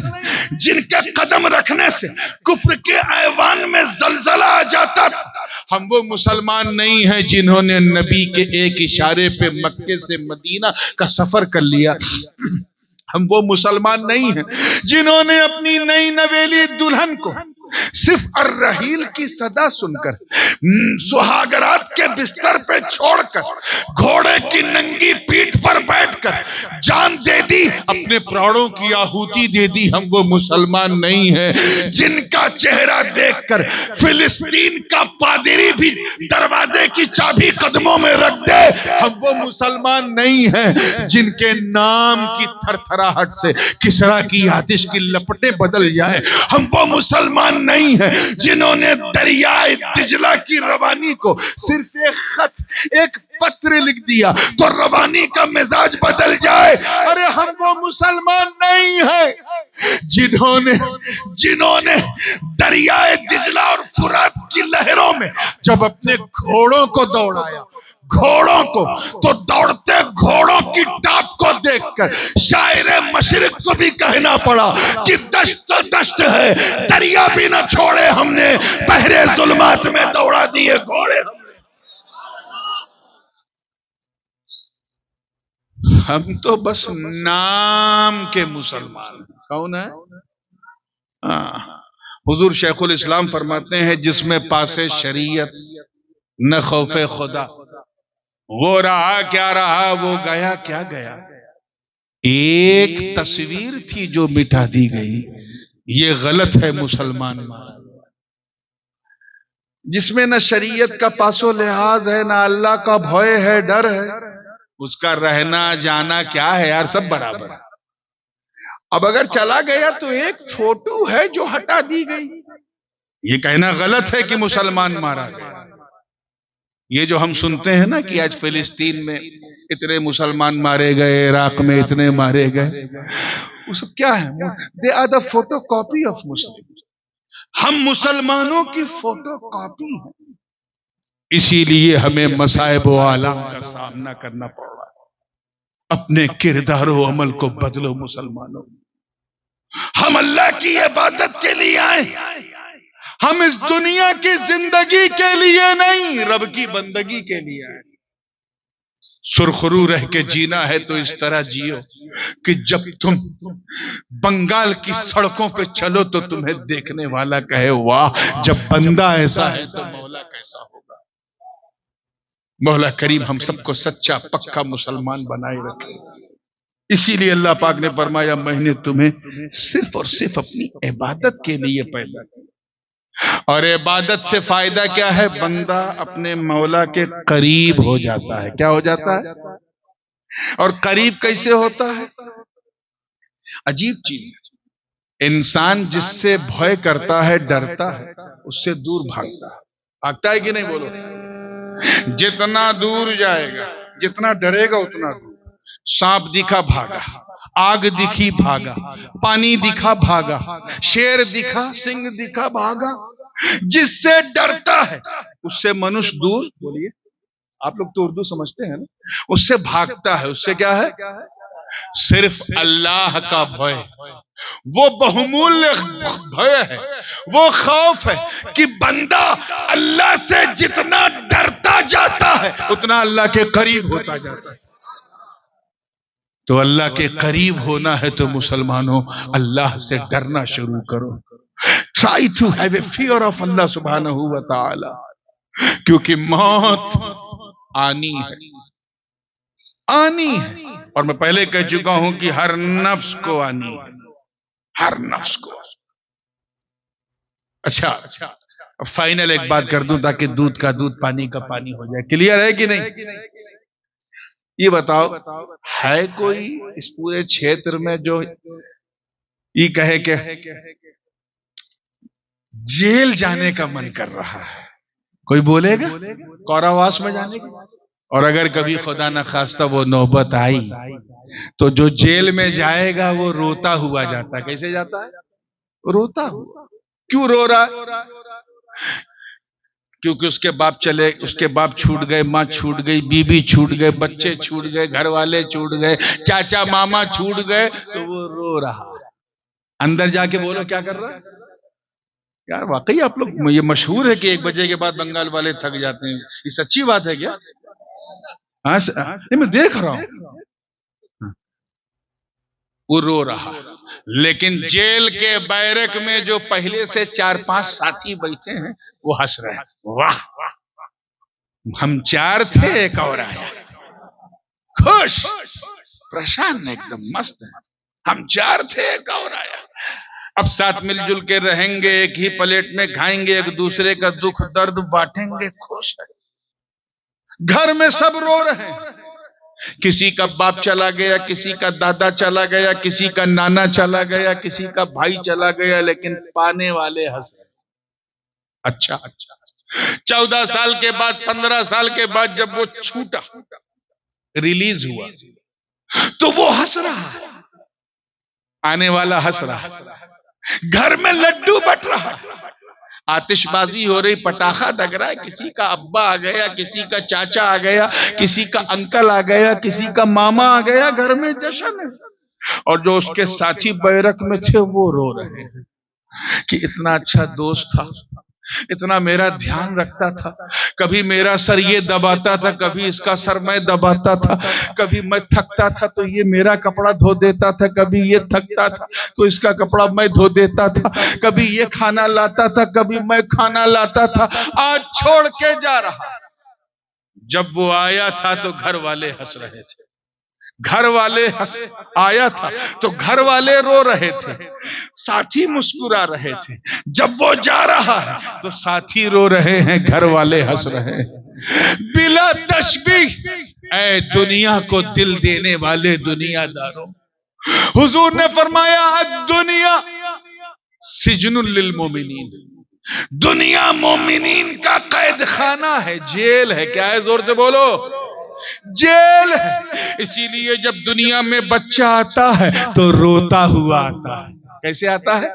Speaker 1: جن کے قدم رکھنے سے کفر کے ایوان میں زلزلہ آ جاتا تھا. ہم وہ مسلمان نہیں ہیں جنہوں نے نبی کے ایک اشارے پہ مکے سے مدینہ کا سفر کر لیا. ہم وہ مسلمان نہیں ہیں جنہوں نے اپنی نئی نویلی دلہن کو صرف الرحیل کی صدا سن کر سہاگرات کے بستر پہ چھوڑ کر گھوڑے کی ننگی پیٹھ پر بیٹھ کر جان دے دی، اپنے پراڑوں کی آہوتی دے دی. ہم وہ مسلمان نہیں ہیں جن کا چہرہ دیکھ کر فلسطین کا پادری بھی دروازے کی چابی قدموں میں رکھ دے. ہم وہ مسلمان نہیں ہیں جن کے نام کی تھر تھراہٹ سے کسریٰ کی آتش کی لپٹیں بدل جائیں. ہم وہ مسلمان نہیں ہے جنہوں نے دریائے دجلہ کی روانی کو صرف ایک خط، ایک پتر لکھ دیا تو روانی کا مزاج بدل جائے. ارے ہم وہ مسلمان نہیں ہیں جنہوں نے دریائے دجلہ اور فرات کی لہروں میں جب اپنے گھوڑوں کو دوڑایا، گھوڑوں کو تو دوڑتے گھوڑوں کی ٹاپ کو دیکھ کر شاعر مشرق کو بھی کہنا پڑا کہ دشت تو دشت ہے، دریا بھی نہ چھوڑے ہم نے، بحر ظلمات میں دوڑا دیے گھوڑے. ہم تو بس نام کے مسلمان. کون ہے؟ حضور شیخ الاسلام فرماتے ہیں جس میں پاس شریعت نہ خوف خدا، وہ رہا کیا رہا، وہ گیا کیا گیا. ایک تصویر تھی جو مٹا دی گئی. یہ غلط ہے مسلمان، جس میں نہ شریعت کا پاس و لحاظ ہے، نہ اللہ کا بھوئے ہے، ڈر ہے. اس کا رہنا جانا کیا ہے یار، سب برابر ہے۔ اب اگر چلا گیا تو ایک فوٹو ہے جو ہٹا دی گئی، یہ کہنا غلط ہے کہ مسلمان مارا گیا۔ یہ جو ہم سنتے ہیں نا کہ آج فلسطین میں اتنے مسلمان مارے گئے، عراق میں اتنے مارے گئے، وہ سب کیا ہے؟ They are the photocopy of Muslim. ہم مسلمانوں کی فوٹو کاپی ہیں، اسی لیے ہمیں مصائب و آلام کا سامنا کرنا پڑ رہا ہے۔ اپنے کردار و عمل کو بدلو مسلمانوں۔ ہم اللہ کی عبادت کے لیے آئے، ہم اس دنیا کی زندگی کے لیے نہیں، رب کی بندگی کے لیے آئے۔ سرخرو رہ کے جینا ہے تو اس طرح جیو کہ جب تم بنگال کی سڑکوں پہ چلو تو تمہیں دیکھنے والا کہے واہ، جب بندہ ایسا ہے تو مولا کیسا ہوگا۔ مولا کریم ہم سب کو سچا پکا مسلمان بنائے رکھے۔ اسی لیے اللہ پاک نے فرمایا میں نے تمہیں صرف اور صرف اپنی عبادت کے لیے پیدا کیا۔ اور عبادت سے فائدہ کیا ہے؟ بندہ اپنے مولا کے قریب ہو جاتا ہے۔ کیا ہو جاتا ہے؟ اور قریب کیسے ہوتا ہے؟ عجیب چیز ہے، انسان جس سے بھوے کرتا ہے، ڈرتا ہے، اس سے دور بھاگتا ہے۔ بھاگتا ہے کہ نہیں بولو؟ جتنا دور جائے گا، جتنا ڈرے گا اتنا دور۔ سانپ دکھا بھاگا، آگ دکھی بھاگا، پانی دکھا بھاگا، شیر دکھا، سنگ دکھا بھاگا۔ جس سے ڈرتا ہے اس سے منش دور، بولیے آپ لوگ تو اردو سمجھتے ہیں نا، اس سے بھاگتا ہے۔ اس سے کیا ہے؟ صرف اللہ کا بھوے، وہ بہمول بھوے ہے، وہ خوف ہے کہ بندہ اللہ سے جتنا ڈرتا جاتا ہے اتنا اللہ کے قریب ہوتا جاتا ہے۔ تو اللہ کے قریب ہونا ہے تو مسلمانوں اللہ سے ڈرنا شروع کرو۔ Try to have a fear of Allah subhanahu wa ta'ala، کیونکہ موت آنی ہے، آنی ہے، اور میں پہلے کہہ چکا ہوں کہ ہر نفس کو آنی ہے، ہر نفس کو۔ اچھا فائنل ایک بات کر دوں تاکہ دودھ کا دودھ پانی کا پانی ہو جائے۔ کلیئر ہے کہ نہیں؟ یہ بتاؤ ہے کوئی اس پورے چھیتر میں جو یہ کہے کہ جیل جانے کا من کر رہا ہے؟ کوئی بولے گا کورواس میں جانے کا؟ اور اگر کبھی خدا نخواستہ وہ نوبت آئی تو جو جیل میں جائے گا وہ روتا ہوا جاتا ہے۔ کیسے جاتا ہے؟ روتا ہوا۔ کیوں رو رہا ہے؟ کیونکہ اس کے باپ چلے، اس کے باپ چھوٹ گئے، ماں چھوٹ گئی، بیوی چھوٹ گئے، بچے چھوٹ گئے، گھر والے چھوٹ گئے، چاچا ماما چھوٹ گئے، تو وہ رو رہا ہے۔ اندر جا کے بولو کیا کر رہا ہے؟ یار واقعی آپ لوگ، یہ مشہور ہے کہ 1 بجے کے بعد بنگال والے تھک جاتے ہیں، یہ سچی بات ہے کیا؟ میں دیکھ رہا ہوں وہ رو رہا، لیکن جیل کے بیرک میں جو پہلے سے 4-5 ساتھی بیٹھے ہیں وہ ہنس رہے ہیں، واہ ہم 4 تھے ایک اور آیا، خوش پریشان ایک دم مست ہے، ہم 4 تھے ایک اور آیا۔ اب ساتھ مل جل کے رہیں گے، ایک ہی پلیٹ میں کھائیں گے، ایک دوسرے کا دکھ درد بانٹیں گے، خوش ہے۔ گھر میں سب رو رہے ہیں، کسی کا باپ چلا گیا، کسی کا دادا چلا گیا، کسی کا نانا چلا گیا، کسی کا بھائی چلا گیا، لیکن پانے والے ہنس رہے۔ اچھا 14 سال کے بعد، 15 سال کے بعد جب وہ چھوٹا، ریلیز ہوا تو وہ ہنس رہا ہے، آنے والا ہنس رہا ہے، گھر میں لڈو بٹ رہا، آتش بازی ہو رہی، پٹاخہ دگ رہا ہے، کسی کا ابا آ گیا، کسی کا چاچا آ گیا، کسی کا انکل آ گیا، کسی کا ماما آ گیا، گھر میں جشن ہے۔ اور جو اس کے ساتھی بیرک میں تھے وہ رو رہے ہیں کہ اتنا اچھا دوست تھا، اتنا میرا دھیان رکھتا تھا، کبھی میرا سر یہ دباتا تھا، کبھی اس کا سر میں دباتا تھا، کبھی میں تھکتا تھا تو یہ میرا کپڑا دھو دیتا تھا، کبھی یہ تھکتا تھا تو اس کا کپڑا میں دھو دیتا تھا، کبھی یہ کھانا لاتا تھا، کبھی میں کھانا لاتا تھا، آج چھوڑ کے جا رہا۔ جب وہ آیا تھا تو گھر والے ہنس رہے تھے، گھر والے آیا تھا تو گھر والے رو رہے تھے، ساتھی مسکرا رہے تھے، جب وہ جا رہا ہے تو ساتھی رو رہے ہیں، گھر والے ہنس رہے ہیں۔ بلا تشبیہ اے دنیا کو دل دینے والے دنیا داروں، حضور نے فرمایا الدنیا سجن للمومنین، دنیا مومنین کا قید خانہ ہے، جیل ہے۔ کیا ہے؟ زور سے بولو، جیل ہے۔ اسی لیے جب دنیا میں بچہ آتا ہے تو روتا ہوا آتا ہے۔ کیسے آتا ہے؟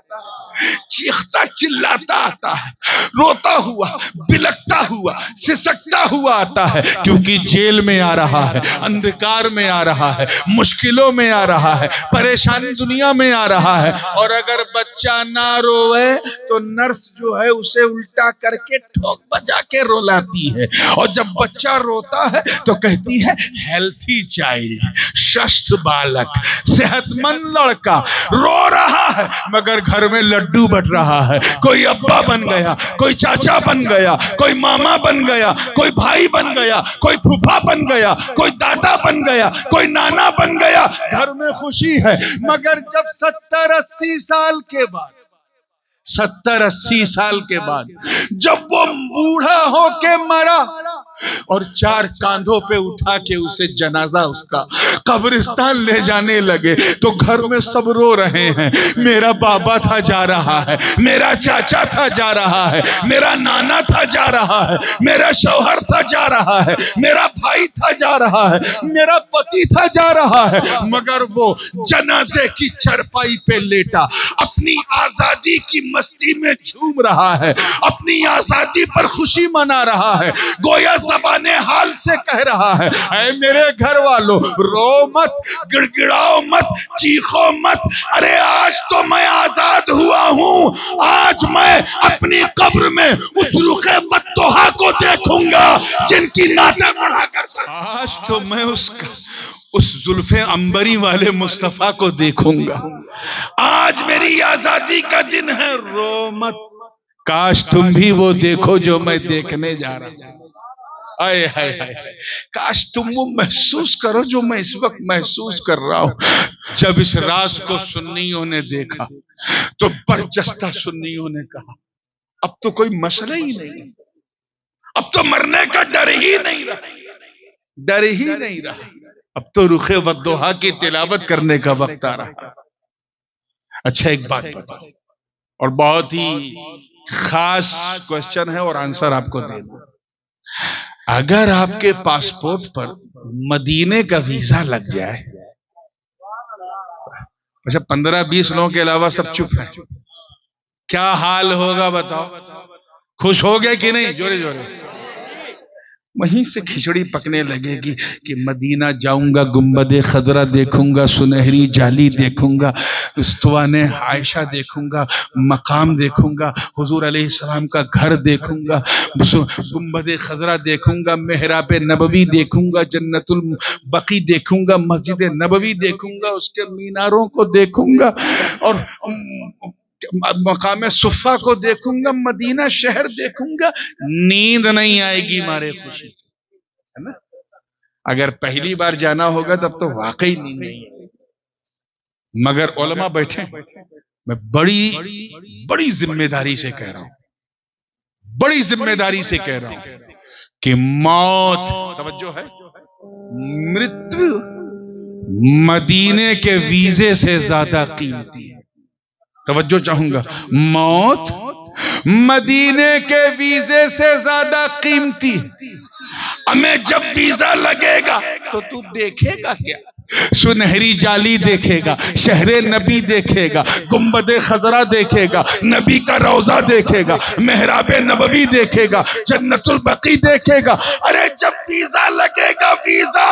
Speaker 1: چیختا چلاتا آتا ہے، روتا ہوا، بلکتا ہوا، سسکتا ہوا آتا ہے، کیونکہ جیل میں آ رہا ہے، اندھکار میں آ رہا ہے، مشکلوں میں آ رہا ہے، پریشانی دنیا میں آ رہا ہے۔ اور اگر بچہ نہ روئے تو نرس جو ہے اسے الٹا کر کے ٹھوک بجا کے رولاتی ہے، اور جب بچہ روتا ہے تو کہتی ہے ہیلتھی چائلڈ، ششت بالک، صحت مند لڑکا رو رہا ہے، مگر گھر میں لڈو بٹ رہا ہے۔ کوئی ابا بن گیا، کوئی چاچا بن گیا، کوئی ماما بن گیا، کوئی بھائی بن گیا، کوئی پھوپھا بن گیا، کوئی دادا بن گیا، کوئی نانا بن گیا، گھر میں خوشی ہے۔ مگر جب 70-80 سال کے بعد، 70-80 سال کے بعد جب وہ بوڑھا ہو کے مرا اور 4 کاندھوں پہ اٹھا کے اسے جنازہ اس کا قبرستان لے جانے لگے تو گھر میں سب رو رہے ہیں، میرا بابا تھا جا رہا ہے، میرا چاچا تھا جا رہا ہے، میرا نانا تھا جا رہا ہے، میرا شوہر تھا جا رہا ہے، میرا بھائی تھا جا رہا ہے، میرا پتی تھا جا رہا ہے، مگر وہ جنازے کی چرپائی پہ لیٹا اپنی آزادی کی مستی میں جھوم رہا ہے، اپنی آزادی پر خوشی منا رہا ہے، گویا زبان حال سے کہہ رہا ہے اے میرے گھر والوں، رو مت، گڑگڑاؤ مت، چیخو مت، ارے آج تو میں آزاد ہوا ہوں، آج میں اپنی قبر میں اس رخ بطحا کو دیکھوں گا جن کی نعتیں پڑھا کرتا، آج تو میں اس زلف عنبری والے مصطفیٰ کو دیکھوں گا، آج میری آزادی کا دن ہے، رو مت، کاش تم بھی وہ دیکھو جو میں دیکھنے جا رہا ہوں، آئے ہائے ہائے، کاش تم وہ محسوس کرو جو میں اس وقت محسوس کر رہا ہوں۔ جب اس راز کو سنیوں نے دیکھا تو برجستہ سنیوں نے کہا اب تو کوئی مسئلہ ہی نہیں، اب تو مرنے کا ڈر ہی نہیں رہا، ڈر ہی نہیں رہا، اب تو رخ والضحیٰ کی تلاوت کرنے کا وقت آ رہا۔ اچھا ایک بات بتا، اور بہت ہی خاص کوسچن ہے اور آنسر آپ کو دے دوں، اگر آپ کے پاسپورٹ پر مدینے کا ویزا لگ جائے، اچھا 15-20 لوگوں کے علاوہ سب چپ ہیں، کیا حال ہوگا بتاؤ؟ خوش ہو گئے کہ نہیں؟ جورے جورے وہیں سے کھچڑی پکنے لگے گی کہ مدینہ جاؤں گا، گنبد خضرا دیکھوں گا، سنہری جالی دیکھوں گا، استوان عائشہ دیکھوں گا، مقام دیکھوں گا، حضور علیہ السلام کا گھر دیکھوں گا، گنبد خضرا دیکھوں گا، محراب نبوی دیکھوں گا، جنت البقیع دیکھوں گا، مسجد نبوی دیکھوں گا، اس کے میناروں کو دیکھوں گا، اور مقام صفا کو دیکھوں گا، مدینہ شہر دیکھوں گا، نیند نہیں آئے گی مارے خوشی، ہے نا؟ اگر پہلی بار جانا ہوگا تب تو واقعی نیند نہیں آئے گی، مگر علماء بیٹھے، میں بڑی ذمہ داری سے کہہ رہا ہوں، بڑی ذمہ داری سے کہہ رہا ہوں کہ موت، توجہ ہے، مرتو مدینے کے ویزے سے زیادہ قیمتی ہے، توجہ چاہوں گا، موت مدینے کے ویزے سے زیادہ قیمتی، ہمیں جب ویزا لگے گا تو تو دیکھے گا کیا؟ سنہری جالی دیکھے گا، شہر نبی دیکھے گا، گنبد خضرا دیکھے گا، نبی کا روضہ دیکھے گا، محراب نبوی دیکھے گا، جنت البقیع دیکھے گا، ارے جب ویزا لگے گا ویزا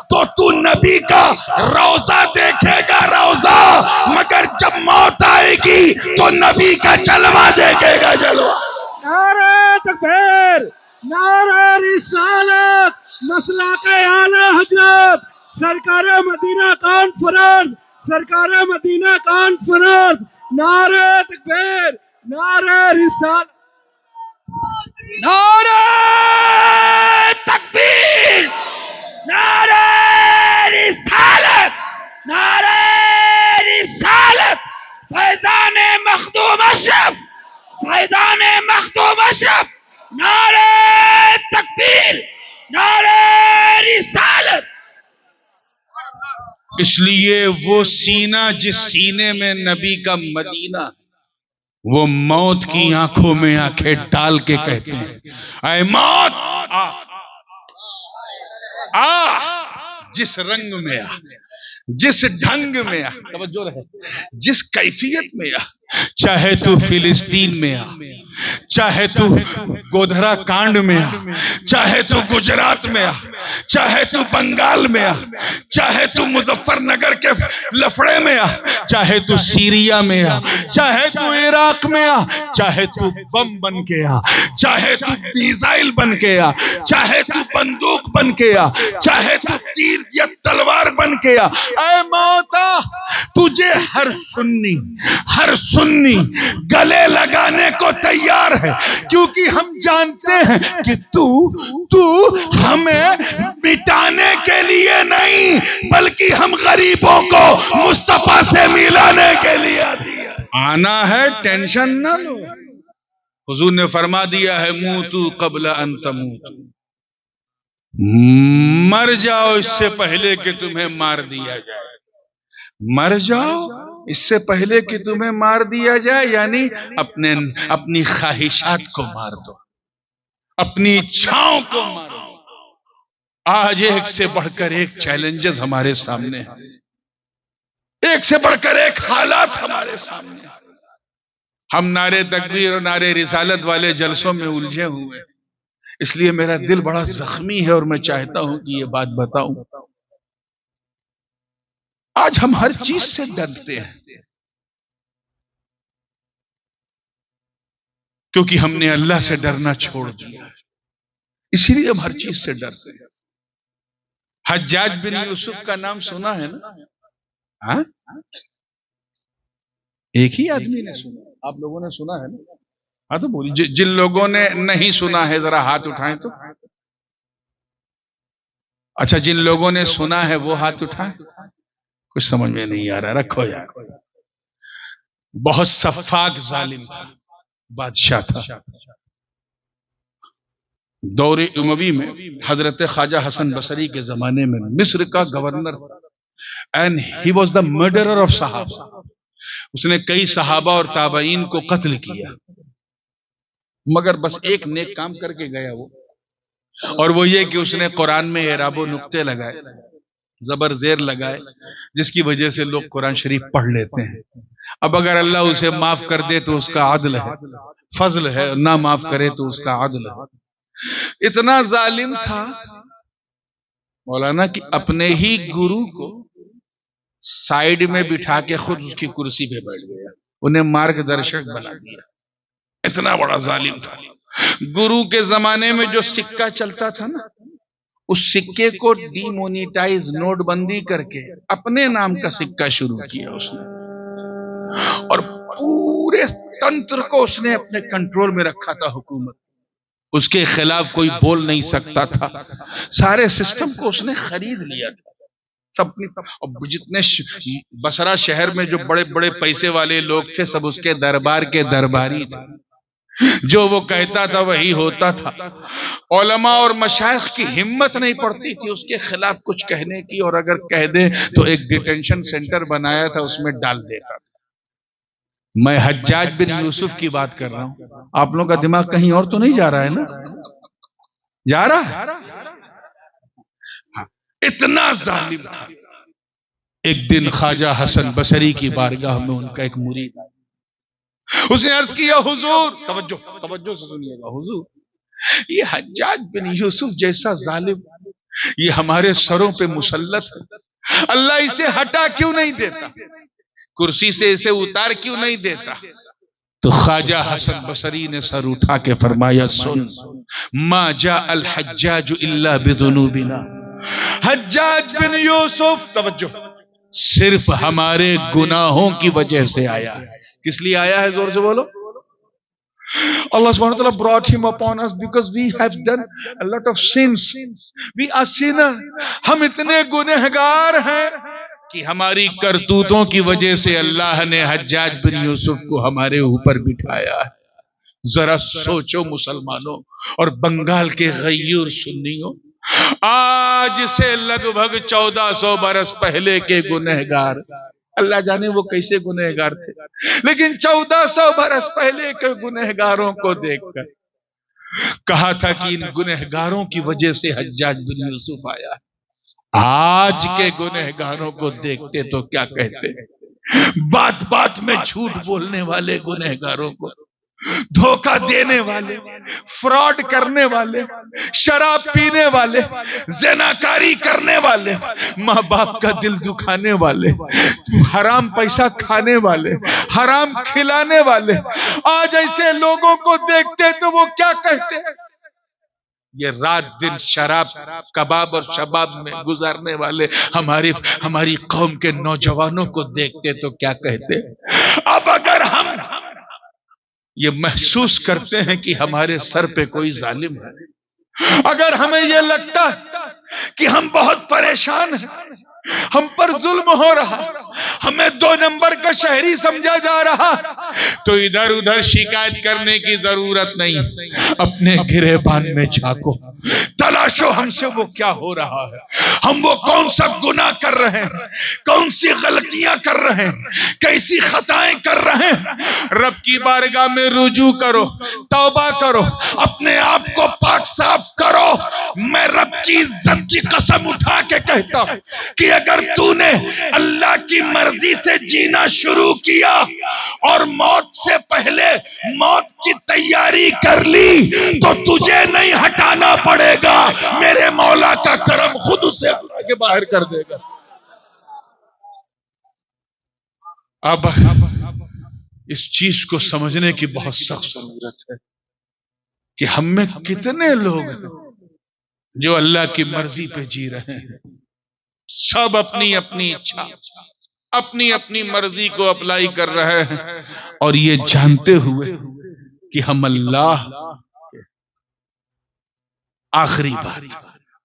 Speaker 1: تو تو نبی کا روضہ دیکھے گا، روضہ، مگر جب موت آئے گی تو نبی کا جلوہ دیکھے گا، جلوہ۔
Speaker 2: نعرہ تکبیر، نعرہ رسالت، مسلک اعلی حضرت سرکار مدینہ کانفرنس، سرکار مدینہ کانفرنس، نعرہ تکبیر، نعرہ رسالت،
Speaker 3: نعرہ تکبیر، نعرہ رسالت۔
Speaker 2: اشرف سیدان مختوم اشرف نعرہ تکبیر نعرہ رسالت.
Speaker 1: اس لیے وہ سینہ جس سینے میں نبی کا مدینہ، وہ موت کی آنکھوں میں آنکھیں ڈال کے کہتے ہیں اے موت آ، جس رنگ میں آ، جس ڈھنگ میں آ، توجہ رہے، جس کیفیت میں آ، چاہے تو فلسطین میں آ، چاہے تو گودھرا کانڈ میں آ، چاہے تو گجرات میں آ، چاہے تو بنگال میں آ، چاہے تو مظفر نگر کے لفڑے میں آ، چاہے تو سیریا میں آ، چاہے تو عراق میں آ، چاہے تو بم بن کے آ، چاہے تو میزائل بن کے آ، چاہے تو بندوق بن کے آ، چاہے تو تیر یا تلوار بن کے آ، اے موتا تجھے ہر سنی گلے لگانے کو تیار ہے، کیونکہ ہم جانتے ہیں کہ تو ہمیں مٹانے کے لیے نہیں بلکہ ہم غریبوں کو مصطفیٰ سے ملانے کے لیے آنا ہے، ٹینشن نہ لو. حضور نے فرما دیا ہے موتو قبل ان تموتو، مر جاؤ اس سے پہلے کہ تمہیں مار دیا جائے. مر جاؤ اس سے پہلے کہ تمہیں مار دیا جائے، یعنی اپنی خواہشات کو مار دو، اپنی اچھاؤں کو مار دو. آج ایک سے بڑھ کر ایک چیلنجز ہمارے سامنے ہیں، ایک سے بڑھ کر ایک حالات ہمارے سامنے ہیں. ہم نعرے تکبیر اور نعرے رسالت والے جلسوں میں الجھے ہوئے، اس لیے میرا دل بڑا زخمی ہے اور میں چاہتا ہوں کہ یہ بات بتاؤں. آج ہم ہر چیز سے ڈرتے ہیں کیونکہ ہم نے اللہ سے ڈرنا چھوڑ دیا، اسی لیے ہم ہر چیز سے ڈرتے ہیں. حجاج بن یوسف کا نام سنا ہے نا؟ ہاں ایک ہی آدمی نے سنا، آپ لوگوں نے سنا ہے نا؟ ہاں تو بولیے، جن لوگوں نے نہیں سنا ہے ذرا ہاتھ اٹھائیں تو. اچھا جن لوگوں نے سنا ہے وہ ہاتھ اٹھائیں. کچھ سمجھ میں نہیں آ رہا، رکھو یار. بہت سفاک ظالم تھا، بادشاہ تھا. دور اموی میں حضرت خواجہ حسن بصری کے زمانے میں مصر کا governor, and he was the murderer of صحابہ. اس نے کئی صحابہ اور تابعین کو قتل کیا، مگر بس ایک نیک کام کر کے گیا وہ، اور وہ یہ کہ اس نے قرآن میں اعراب و نقطے لگائے، زبر زیر لگائے، جس کی وجہ سے لوگ قرآن شریف پڑھ لیتے ہیں. اب اگر اللہ اسے معاف کر دے تو اس کا عدل ہے، فضل ہے، نہ معاف کرے تو اس کا عدل ہے. اتنا ظالم تھا مولانا کہ اپنے ہی گرو کو سائیڈ میں بٹھا کے خود اس کی کرسی پہ بیٹھ گیا، انہیں مارگ درشک بنا دیا. اتنا بڑا ظالم تھا. گرو کے زمانے میں جو سکہ چلتا تھا نا، اس سکے کو ڈی مونیٹائز، نوٹ بندی کر کے اپنے نام کا سکہ شروع کیا اس نے، اور پورے تنتر کو اس نے اپنے کنٹرول میں رکھا تھا. حکومت اس کے خلاف کوئی بول نہیں سکتا تھا، سارے سسٹم کو اس نے خرید لیا تھا. سب جتنے بصرہ شہر میں جو بڑے بڑے پیسے والے لوگ تھے سب اس کے دربار کے درباری تھے، جو وہ کہتا تھا وہی ہوتا تھا. علماء اور مشائخ کی ہمت نہیں پڑتی تھی اس کے خلاف کچھ کہنے کی، اور اگر کہہ دے تو ایک ڈیٹینشن سینٹر بنایا تھا اس میں ڈال دیتا تھا. میں حجاج بن یوسف کی بات کر رہا ہوں. آپ لوگوں کا دماغ کہیں اور تو نہیں جا رہا ہے نا؟ جا رہا ہے. اتنا ظالم تھا. ایک دن خواجہ حسن بصری کی بارگاہ میں ان کا ایک مرید آیا. اس نے عرض کیا حضور، توجہ سے سنیے گا حضور، یہ حجاج بن یوسف جیسا ظالم یہ ہمارے سروں پہ مسلط ہے، اللہ اسے ہٹا کیوں نہیں دیتا، کرسی سے اسے اتار کیوں نہیں دیتا؟ تو خواجہ حسن بصری نے سر اٹھا کے فرمایا سن، ما جاء الحجاج الا بذنوبنا. حجاج بن یوسف توجہ صرف ہمارے گناہوں کی وجہ سے آیا ہے. کس لیے آیا ہے؟ زور سے بولو. Allah subhanahu wa ta'ala brought him upon us because we have done a lot of sins. We are sinner. ہم اتنے گنہگار ہیں کہ ہماری کرتوتوں کی وجہ سے اللہ نے حجاج بن یوسف کو ہمارے اوپر بٹھایا ہے. ذرا سوچو مسلمانوں اور بنگال کے غیور سنیوں، آج سے لگ بھگ 1400 برس پہلے کے گنہگار، اللہ جانے وہ کیسے گنہگار تھے، لیکن 1400 برس پہلے کے گنہگاروں کو دیکھ کر کہا تھا کہ ان گنہگاروں کی وجہ سے حجاج بن یوسف آیا. آج کے گنہگاروں کو دیکھتے تو کیا کہتے؟ بات بات میں جھوٹ بولنے والے گنہگاروں کو، دھوکہ دینے والے، فراڈ کرنے والے، شراب پینے والے، زناکاری کرنے والے، ماں باپ کا دل دکھانے والے، حرام پیسہ کھانے والے، حرام کھلانے والے، آج ایسے لوگوں کو دیکھتے تو وہ کیا کہتے ہیں؟ یہ رات دن شراب کباب اور شباب میں گزارنے والے ہماری قوم کے نوجوانوں کو دیکھتے تو کیا کہتے؟ اب اگر ہم یہ محسوس کرتے ہیں کہ ہمارے سر پہ کوئی ظالم ہے، اگر ہمیں یہ لگتا کہ ہم بہت پریشان ہیں، ہم پر ظلم ہو رہا، ہمیں 2 نمبر کا شہری سمجھا جا رہا، تو ادھر ادھر شکایت کرنے کی ضرورت نہیں. اپنے گریبان میں جھانکو، تلاشو ہم سے وہ کیا ہو رہا ہے، ہم وہ کون سا گناہ کر رہے ہیں، کون سی غلطیاں کر رہے ہیں، کیسی خطائیں کر رہے ہیں. رب کی بارگاہ میں رجوع کرو، توبہ کرو، اپنے آپ کو پاک صاف کرو. میں رب کی عزت کی قسم اٹھا کے کہتا ہوں کہ اگر تو نے اللہ کی مرضی سے جینا شروع کیا اور موت سے پہلے موت کی تیاری کر لی تو تجھے نہیں ہٹانا پڑے گا، میرے مولا کا کرم خود اسے اٹھا کے باہر کر دے گا. اب اس چیز کو سمجھنے کی بہت سخت ضرورت ہے کہ ہم میں کتنے لوگ ہیں جو اللہ کی مرضی پہ جی رہے ہیں. سب اپنی اپنی اچھا، اپنی اپنی مرضی کو اپلائی کر رہے ہیں، اور یہ جانتے ہوئے کہ ہم اللہ آخری بات.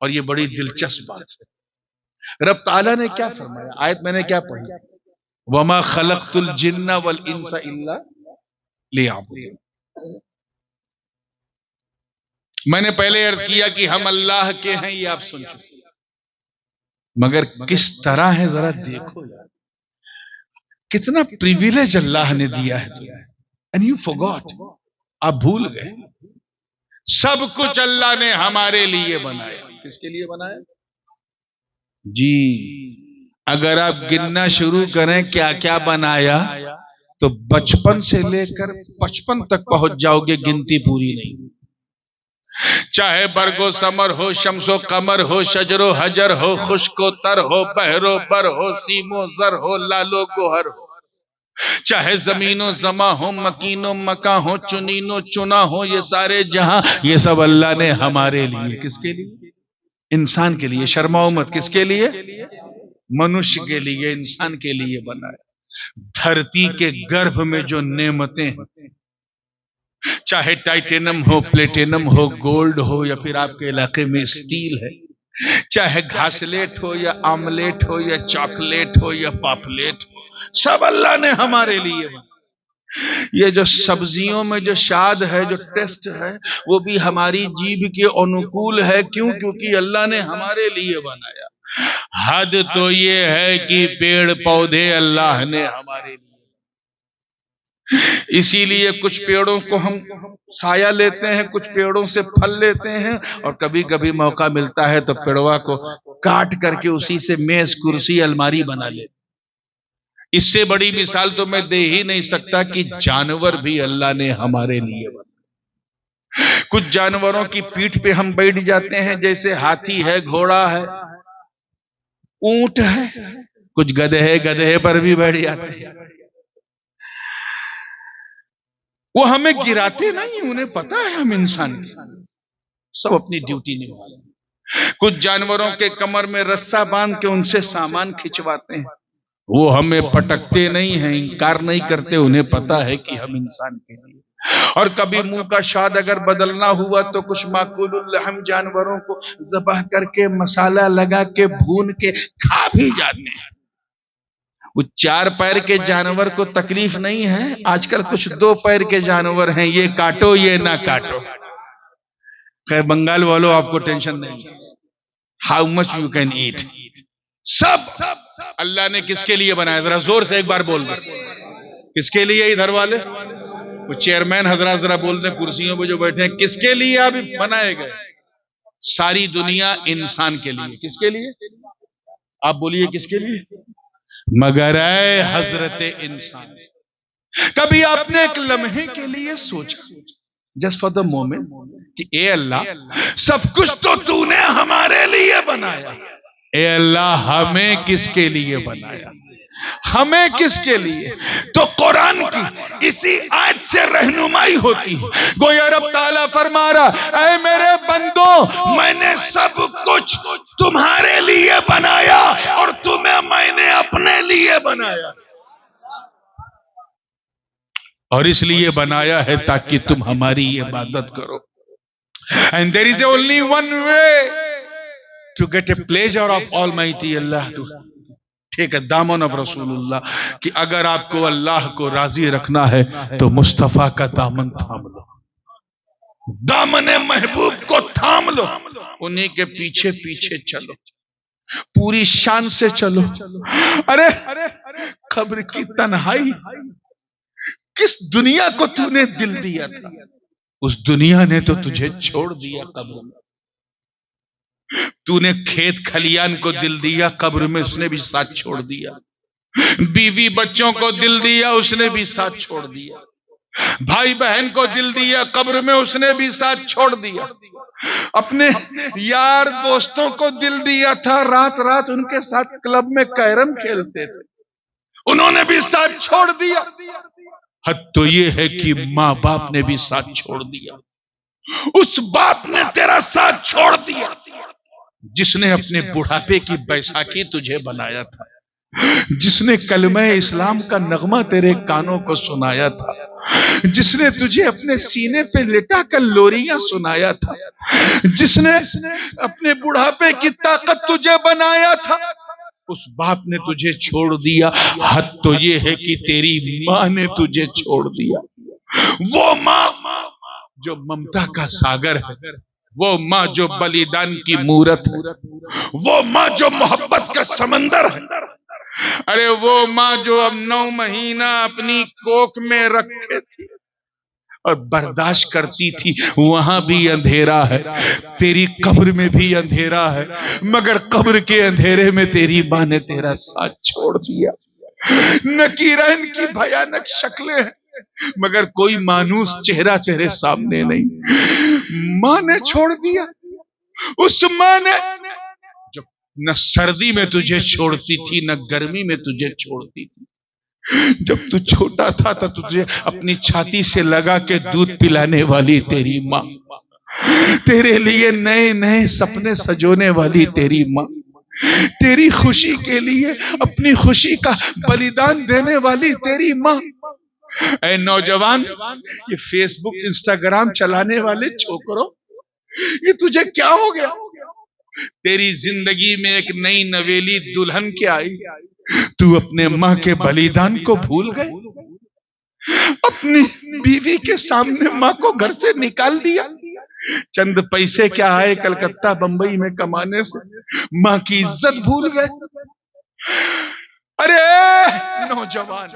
Speaker 1: اور یہ بڑی دلچسپ بات ہے. رب تعالیٰ نے کیا فرمایا؟ آیت میں نے کیا پڑھی؟ وَمَا خَلَقْتُ الْجِنَّ وَالْإِنسَ إِلَّا لِيَعْبُدُونِ. میں نے پہلے عرض کیا کہ ہم اللہ کے ہیں، یہ آپ سن چکے، مگر کس طرح ہے ذرا دیکھو یار، کتنا پریویلیج اللہ نے دیا ہے تمہیں. And you forgot، آپ بھول گئے. سب کچھ اللہ نے ہمارے لیے بنایا. کس کے لیے بنایا؟ جی اگر آپ گننا شروع کریں کیا کیا بنایا تو بچپن سے لے کر 55 تک پہنچ جاؤ گے، گنتی پوری نہیں. چاہے برگ و ثمر ہو، شمس و قمر ہو، شجر و حجر ہو، خشک و تر ہو، بحر و بر ہو، سیم و زر ہو، لال و گوہر ہو، چاہے زمین و زماں ہو، مکین و مکاں ہو، چنین و چنا ہو، یہ سارے جہاں، یہ سب اللہ نے ہمارے لیے. کس کے لیے؟ انسان کے لیے. شرماؤ مت، کس کے لیے؟ منشیہ کے لیے، انسان کے لیے بنایا. دھرتی کے گربھ میں جو نعمتیں ہیں، چاہے ٹائٹینم ہو، پلیٹینم ہو، گولڈ ہو، یا پھر آپ کے علاقے میں اسٹیل ہے، چاہے گھاسلیٹ ہو یا آملیٹ ہو یا چاکلیٹ ہو یا پاپلیٹ ہو، سب اللہ نے ہمارے لیے بنایا. یہ جو سبزیوں میں جو شاد ہے، جو ٹیسٹ ہے، وہ بھی ہماری جیب کے انوکول ہے. کیوں؟ کیونکہ اللہ نے ہمارے لیے بنایا. حد تو یہ ہے کہ پیڑ پودے اللہ نے ہمارے لیے، اسی لیے کچھ پیڑوں کو ہم سایہ لیتے ہیں، کچھ پیڑوں سے پھل لیتے ہیں، اور کبھی کبھی موقع ملتا ہے تو پیڑوا کو کاٹ کر کے اسی سے میز، کرسی، الماری بنا لیتے. اس سے بڑی مثال تو میں دے ہی نہیں سکتا کہ جانور بھی اللہ نے ہمارے لیے بنائے. کچھ جانوروں کی پیٹھ پہ ہم بیٹھ جاتے ہیں، جیسے ہاتھی ہے، گھوڑا ہے، اونٹ ہے. کچھ گدھے پر بھی بیٹھ جاتے ہیں. وہ ہمیں گراتے نہیں، انہیں پتا ہے ہم انسان سب اپنی ڈیوٹی نبھا رہے ہیں. کچھ جانوروں کے کمر میں رسا باندھ کے ان سے سامان کھچواتے ہیں، وہ ہمیں پٹکتے نہیں ہیں، انکار نہیں کرتے، انہیں پتا ہے کہ ہم انسان کے لیے. اور کبھی منہ کا شاد اگر بدلنا ہوا تو کچھ معقول اللحم جانوروں کو ذبح کر کے مسالہ لگا کے بھون کے کھا بھی جاتے ہیں. وہ 4 پیر کے جانور کو تکلیف نہیں ہے، آج کل کچھ 2 پیر کے جانور ہیں، یہ کاٹو یہ نہ کاٹو. خیر بنگال والوں آپ کو ٹینشن نہیں، how much you can eat. سب اللہ نے کس کے لیے بنایا؟ ذرا زور سے ایک بار بول دیں، کس کے لیے؟ ادھر والے وہ چیئرمین حضرات ذرا بول دیں، کرسیوں پہ جو بیٹھے ہیں، کس کے لیے آپ بنائے گئے؟ ساری دنیا انسان کے لیے. کس کے لیے؟ آپ بولیے کس کے لیے؟ مگر اے حضرت انسان، کبھی آپ نے ایک لمحے کے لیے سوچا، جسٹ فار دا مومنٹ، کہ اے اللہ سب کچھ تو نے ہمارے لیے بنایا، اے اللہ ہمیں کس کے لیے بنایا؟ ہمیں کس کے لیے؟ تو قرآن کی اسی آیت سے رہنمائی ہوتی ہے. گویا رب تعالیٰ فرما رہا، اے میرے بندو، میں نے سب کچھ تمہارے لیے بنایا اور تمہیں میں نے اپنے لیے بنایا، اور اس لیے بنایا ہے تاکہ تم ہماری عبادت کرو. And there is only one way to get a pleasure of Almighty Allah, to take a daman of رسول اللہ، کہ اگر آپ کو اللہ کو راضی رکھنا ہے تو مصطفیٰ کا دامن تھام لو، دامن محبوب کو تھام لو، انہی کے پیچھے پیچھے چلو، پوری شان سے چلو. ارے قبر کی تنہائی، کس دنیا کو تو نے دل دیا تھا، اس دنیا نے تو تجھے چھوڑ دیا. قبر میں تو نے کھیت کھلیان کو دل دیا، قبر میں اس نے بھی ساتھ چھوڑ دیا. بیوی بچوں کو دل دیا، اس نے بھی ساتھ چھوڑ دیا. بھائی بہن کو دل دیا، قبر میں اس نے بھی ساتھ چھوڑ دیا. اپنے یار دوستوں کو دل دیا تھا، رات رات ان کے ساتھ کلب میں کیرم کھیلتے تھے، انہوں نے بھی ساتھ چھوڑ دیا. حد تو یہ ہے کہ ماں باپ نے بھی ساتھ چھوڑ دیا. اس باپ نے تیرا ساتھ چھوڑ دیا جس نے اپنے بڑھاپے کی بیساکھی تجھے بنایا تھا، جس نے کلمہ اسلام کا نغمہ تیرے کانوں کو سنایا تھا، جس نے تجھے اپنے سینے پہ لٹا کر لوریاں سنایا تھا، جس نے اپنے بڑھاپے کی طاقت تجھے بنایا تھا، اس باپ نے تجھے چھوڑ دیا. حد تو یہ ہے کہ تیری ماں نے تجھے چھوڑ دیا. وہ ماں جو ممتا کا ساگر ہے، وہ ماں جو بلیدان کی مورت ہے، وہ ماں جو محبت کا سمندر ہے. ارے وہ ماں جو اب 9 مہینہ اپنی کوکھ میں رکھے تھی اور برداشت کرتی تھی، وہاں بھی اندھیرا ہے، تیری قبر میں بھی اندھیرا ہے، مگر قبر کے اندھیرے میں تیری ماں نے تیرا ساتھ چھوڑ دیا. نکیرین کی بھیانک شکلیں ہیں، مگر کوئی مانوس چہرہ تیرے سامنے نہیں. ماں نے چھوڑ دیا، اس ماں نے جو نہ سردی میں تجھے چھوڑتی تھی نہ گرمی میں تجھے چھوڑتی تھی. جب تو چھوٹا تھا تو تجھے اپنی چھاتی سے لگا کے دودھ پلانے والی تیری ماں، تیرے لیے نئے نئے سپنے سجونے والی تیری ماں، تیری خوشی کے لیے اپنی خوشی کا بلیدان دینے والی تیری ماں. اے نوجوان، یہ فیس بک انسٹاگرام چلانے والے چھوکروں، یہ تجھے کیا ہو گیا؟ تیری زندگی میں ایک نئی نویلی دلہن کیا آئی، تو اپنے ماں کے بلیدان کو بھول گئے، اپنی بیوی کے سامنے ماں کو گھر سے نکال دیا. چند پیسے کیا آئے کلکتہ بمبئی میں کمانے سے، ماں کی عزت بھول گئے. ارے نوجوان،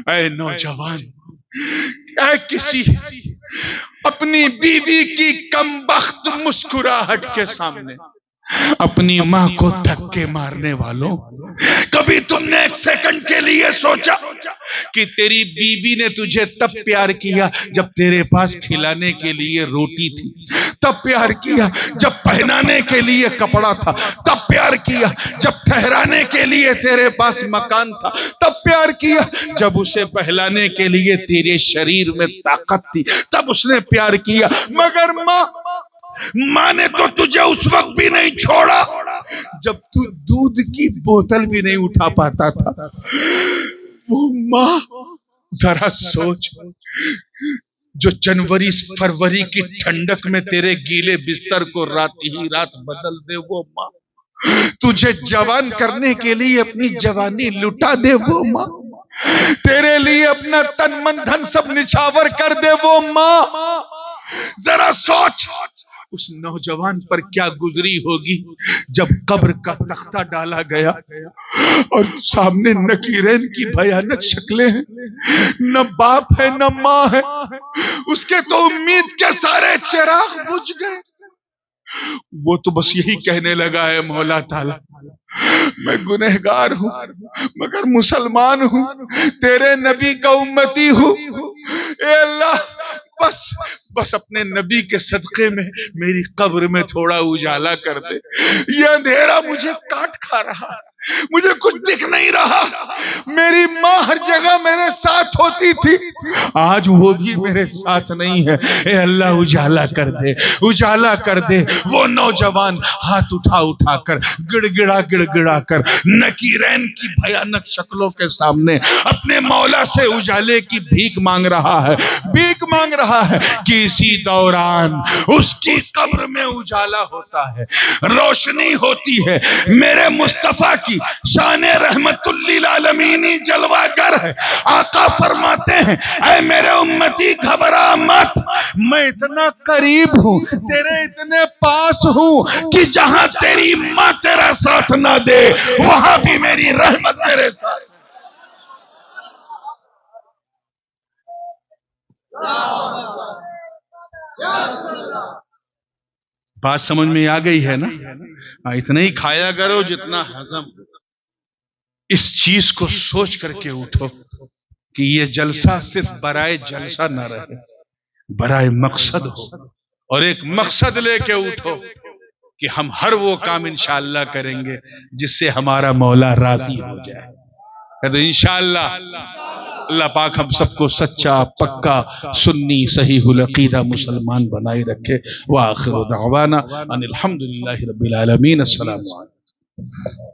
Speaker 1: اے نوجوان، اے کسی اپنی بیوی کی کمبخت مسکراہٹ کے سامنے اپنی ماں کو دھکے مارنے والوں، کبھی تم نے ایک سیکنڈ کے لیے سوچا کہ تیری بیوی نے تجھے تب پیار کیا جب تیرے پاس کھلانے کے لیے روٹی تھی، تب پیار کیا جب پہنانے کے لیے کپڑا تھا، تب پیار کیا جب ٹھہرانے کے لیے تیرے پاس مکان تھا، تب پیار کیا جب اسے بہلانے کے لیے تیرے شریر میں طاقت تھی، تب اس نے پیار کیا. مگر ماں نے تو تجھے اس وقت بھی نہیں چھوڑا جب تو دودھ کی بوتل بھی نہیں اٹھا پاتا تھا. وہ ماں، ذرا سوچ، جو جنوری فروری کی ٹھنڈک میں تیرے گیلے بستر کو رات ہی رات بدل دے، وہ ماں تجھے جوان کرنے کے لیے اپنی جوانی لٹا دے وہ ماں، تیرے لیے اپنا تن من دھن سب نچھاور کر دے وہ ماں۔ ذرا سوچ اس نوجوان پر کیا گزری ہوگی جب قبر کا تختہ ڈالا گیا اور سامنے نکیرین کی بھیانک شکلیں ہیں، نہ باپ ہے نہ ماں ہے، اس کے تو امید کے سارے چراغ بجھ گئے۔ وہ تو بس یہی کہنے لگا ہے مولا تعالی میں گنہگار ہوں مگر مسلمان ہوں، تیرے نبی کا امتی ہوں، اے اللہ بس اپنے نبی کے صدقے میں میری قبر میں تھوڑا اجالا کر دے، یہ اندھیرا مجھے کاٹ کھا رہا ہے، مجھے کچھ دکھ نہیں رہا۔ میری ماں ہر جگہ میرے ساتھ ہوتی تھی، آج وہ بھی میرے ساتھ نہیں ہے، اے اللہ اجالا کر دے، اجالا کر دے۔ وہ نوجوان ہاتھ اٹھا کر گڑ گڑا کر نکیرین کی بھیانک شکلوں کے سامنے اپنے مولا سے اجالے کی بھیک مانگ رہا ہے، بھیک مانگ رہا ہے کہ اسی دوران اس کی قبر میں اجالا ہوتا ہے، روشنی ہوتی ہے۔ میرے مصطفیٰ کی شان رحمت للعالمینی جلوہ گر ہے۔ آقا فرماتے ہیں اے میرے امتی گھبرا مت، میں اتنا قریب ہوں، تیرے اتنے پاس ہوں کہ جہاں تیری ماں تیرا ساتھ نہ دے وہاں بھی میری رحمت تیرے ساتھ ہے۔ بات سمجھ میں آ گئی ہے نا؟ اتنا ہی کھایا کرو جتنا ہضم۔ اس چیز کو سوچ کر کے اٹھو کہ یہ جلسہ صرف برائے جلسہ نہ رہے، برائے مقصد ہو، اور ایک مقصد لے کے اٹھو کہ ہم ہر وہ کام انشاءاللہ کریں گے جس سے ہمارا مولا راضی ہو جائے۔ تو انشاءاللہ اللہ پاک ہم سب کو سچا پکا سنی صحیح العقیدہ مسلمان بنائے رکھے۔ وآخر دعوانا ان الحمدللہ رب العالمین۔ السلام علیکم۔